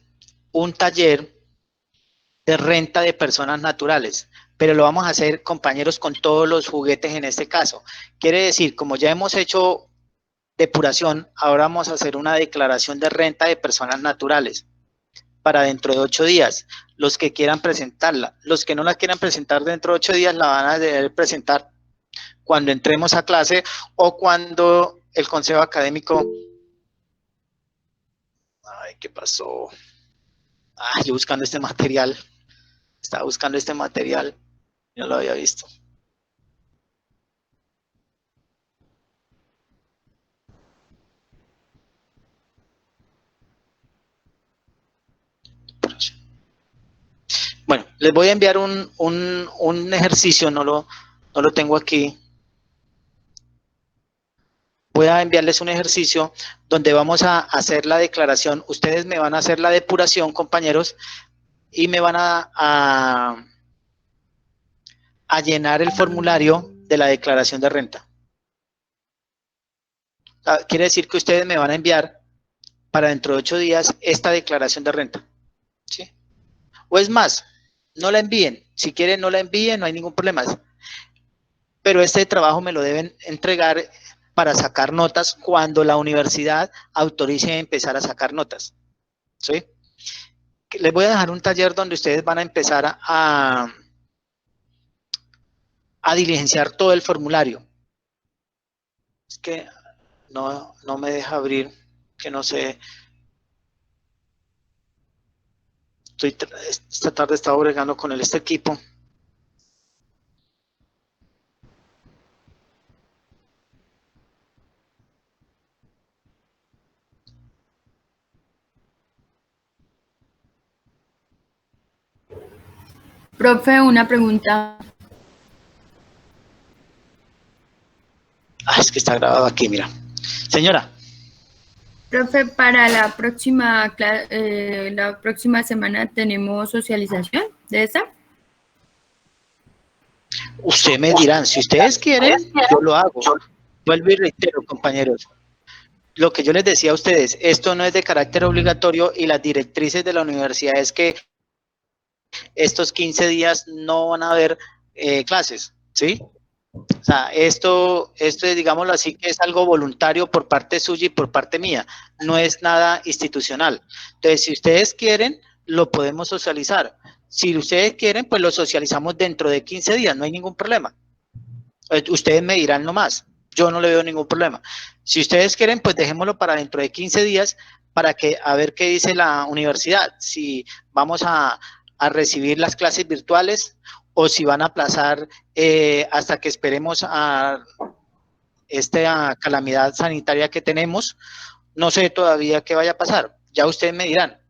un taller de renta de personas naturales, pero lo vamos a hacer, compañeros, con todos los juguetes en este caso. Quiere decir, como ya hemos hecho depuración, ahora vamos a hacer una declaración de renta de personas naturales para dentro de 8 días. Los que quieran presentarla, los que no la quieran presentar dentro de 8 días la van a deber presentar cuando entremos a clase o cuando el consejo académico... Ay, ¿qué pasó? Ay, yo buscando este material. Estaba buscando este material. No lo había visto. Bueno, les voy a enviar un ejercicio, no lo tengo aquí. Voy a enviarles un ejercicio donde vamos a hacer la declaración. Ustedes me van a hacer la depuración, compañeros, y me van a llenar el formulario de la declaración de renta. Quiere decir que ustedes me van a enviar para dentro de 8 días esta declaración de renta, ¿sí? O es más, no la envíen, si quieren no la envíen, no hay ningún problema, pero este trabajo me lo deben entregar para sacar notas cuando la universidad autorice empezar a sacar notas, ¿sí? Les voy a dejar un taller donde ustedes van a empezar a diligenciar todo el formulario. Es que no me deja abrir, que no sé. Esta tarde estaba bregando con este equipo. Profe, una pregunta. Es que está grabado aquí, mira. Señora. Profe, para la próxima semana tenemos socialización de esta. Usted me dirán, si ustedes quieren, yo lo hago. Vuelvo y reitero, compañeros. Lo que yo les decía a ustedes, esto no es de carácter obligatorio y las directrices de la universidad es que estos 15 días no van a haber clases, ¿sí? O sea, esto es, digámoslo así, que es algo voluntario por parte suya y por parte mía, no es nada institucional. Entonces, si ustedes quieren, lo podemos socializar. Si ustedes quieren, pues lo socializamos dentro de 15 días, no hay ningún problema. Ustedes me dirán nomás, yo no le veo ningún problema. Si ustedes quieren, pues dejémoslo para dentro de 15 días para que a ver qué dice la universidad, si vamos a recibir las clases virtuales o si van a aplazar hasta que esperemos a esta calamidad sanitaria que tenemos. No sé todavía qué vaya a pasar, ya ustedes me dirán.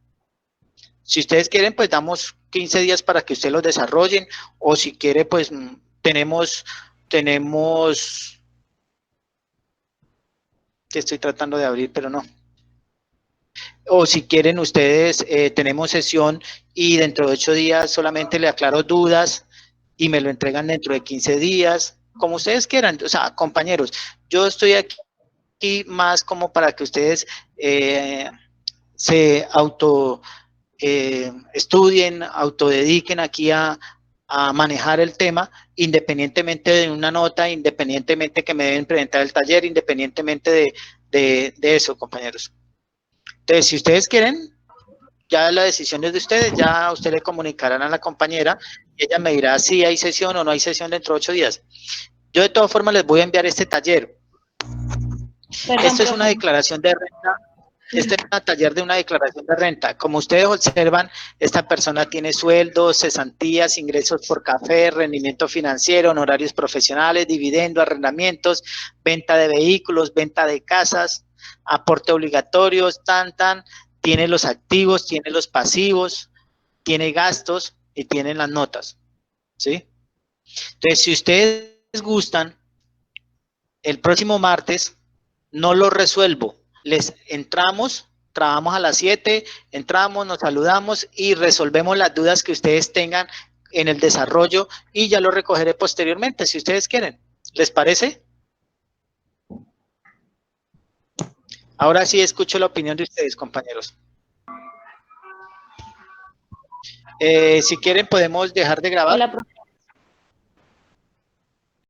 Si ustedes quieren, pues damos 15 días para que ustedes los desarrollen, o si quiere, pues tenemos, que estoy tratando de abrir, pero no. O si quieren ustedes, tenemos sesión y dentro de 8 días solamente le aclaro dudas y me lo entregan dentro de 15 días, como ustedes quieran. O sea, compañeros, yo estoy aquí más como para que ustedes se estudien, autodediquen aquí a manejar el tema, independientemente de una nota, independientemente que me deben presentar el taller, independientemente de eso, compañeros. Entonces, si ustedes quieren, ya la decisión es de ustedes, ya ustedes le comunicarán a la compañera y ella me dirá si hay sesión o no hay sesión dentro de 8 días. Yo de todas formas les voy a enviar este taller. Perdón, Esto es una profe. declaración de renta. Este es un taller de una declaración de renta. Como ustedes observan, esta persona tiene sueldos, cesantías, ingresos por café, rendimiento financiero, honorarios profesionales, dividendo, arrendamientos, venta de vehículos, venta de casas, aporte obligatorio, tiene los activos, tiene los pasivos, tiene gastos y tiene las notas, ¿sí? Entonces, si ustedes gustan, el próximo martes no lo resuelvo. Les entramos, trabajamos a las 7, entramos, nos saludamos y resolvemos las dudas que ustedes tengan en el desarrollo y ya lo recogeré posteriormente, si ustedes quieren. ¿Les parece? Ahora sí escucho la opinión de ustedes, compañeros. Si quieren podemos dejar de grabar. Hola, profe.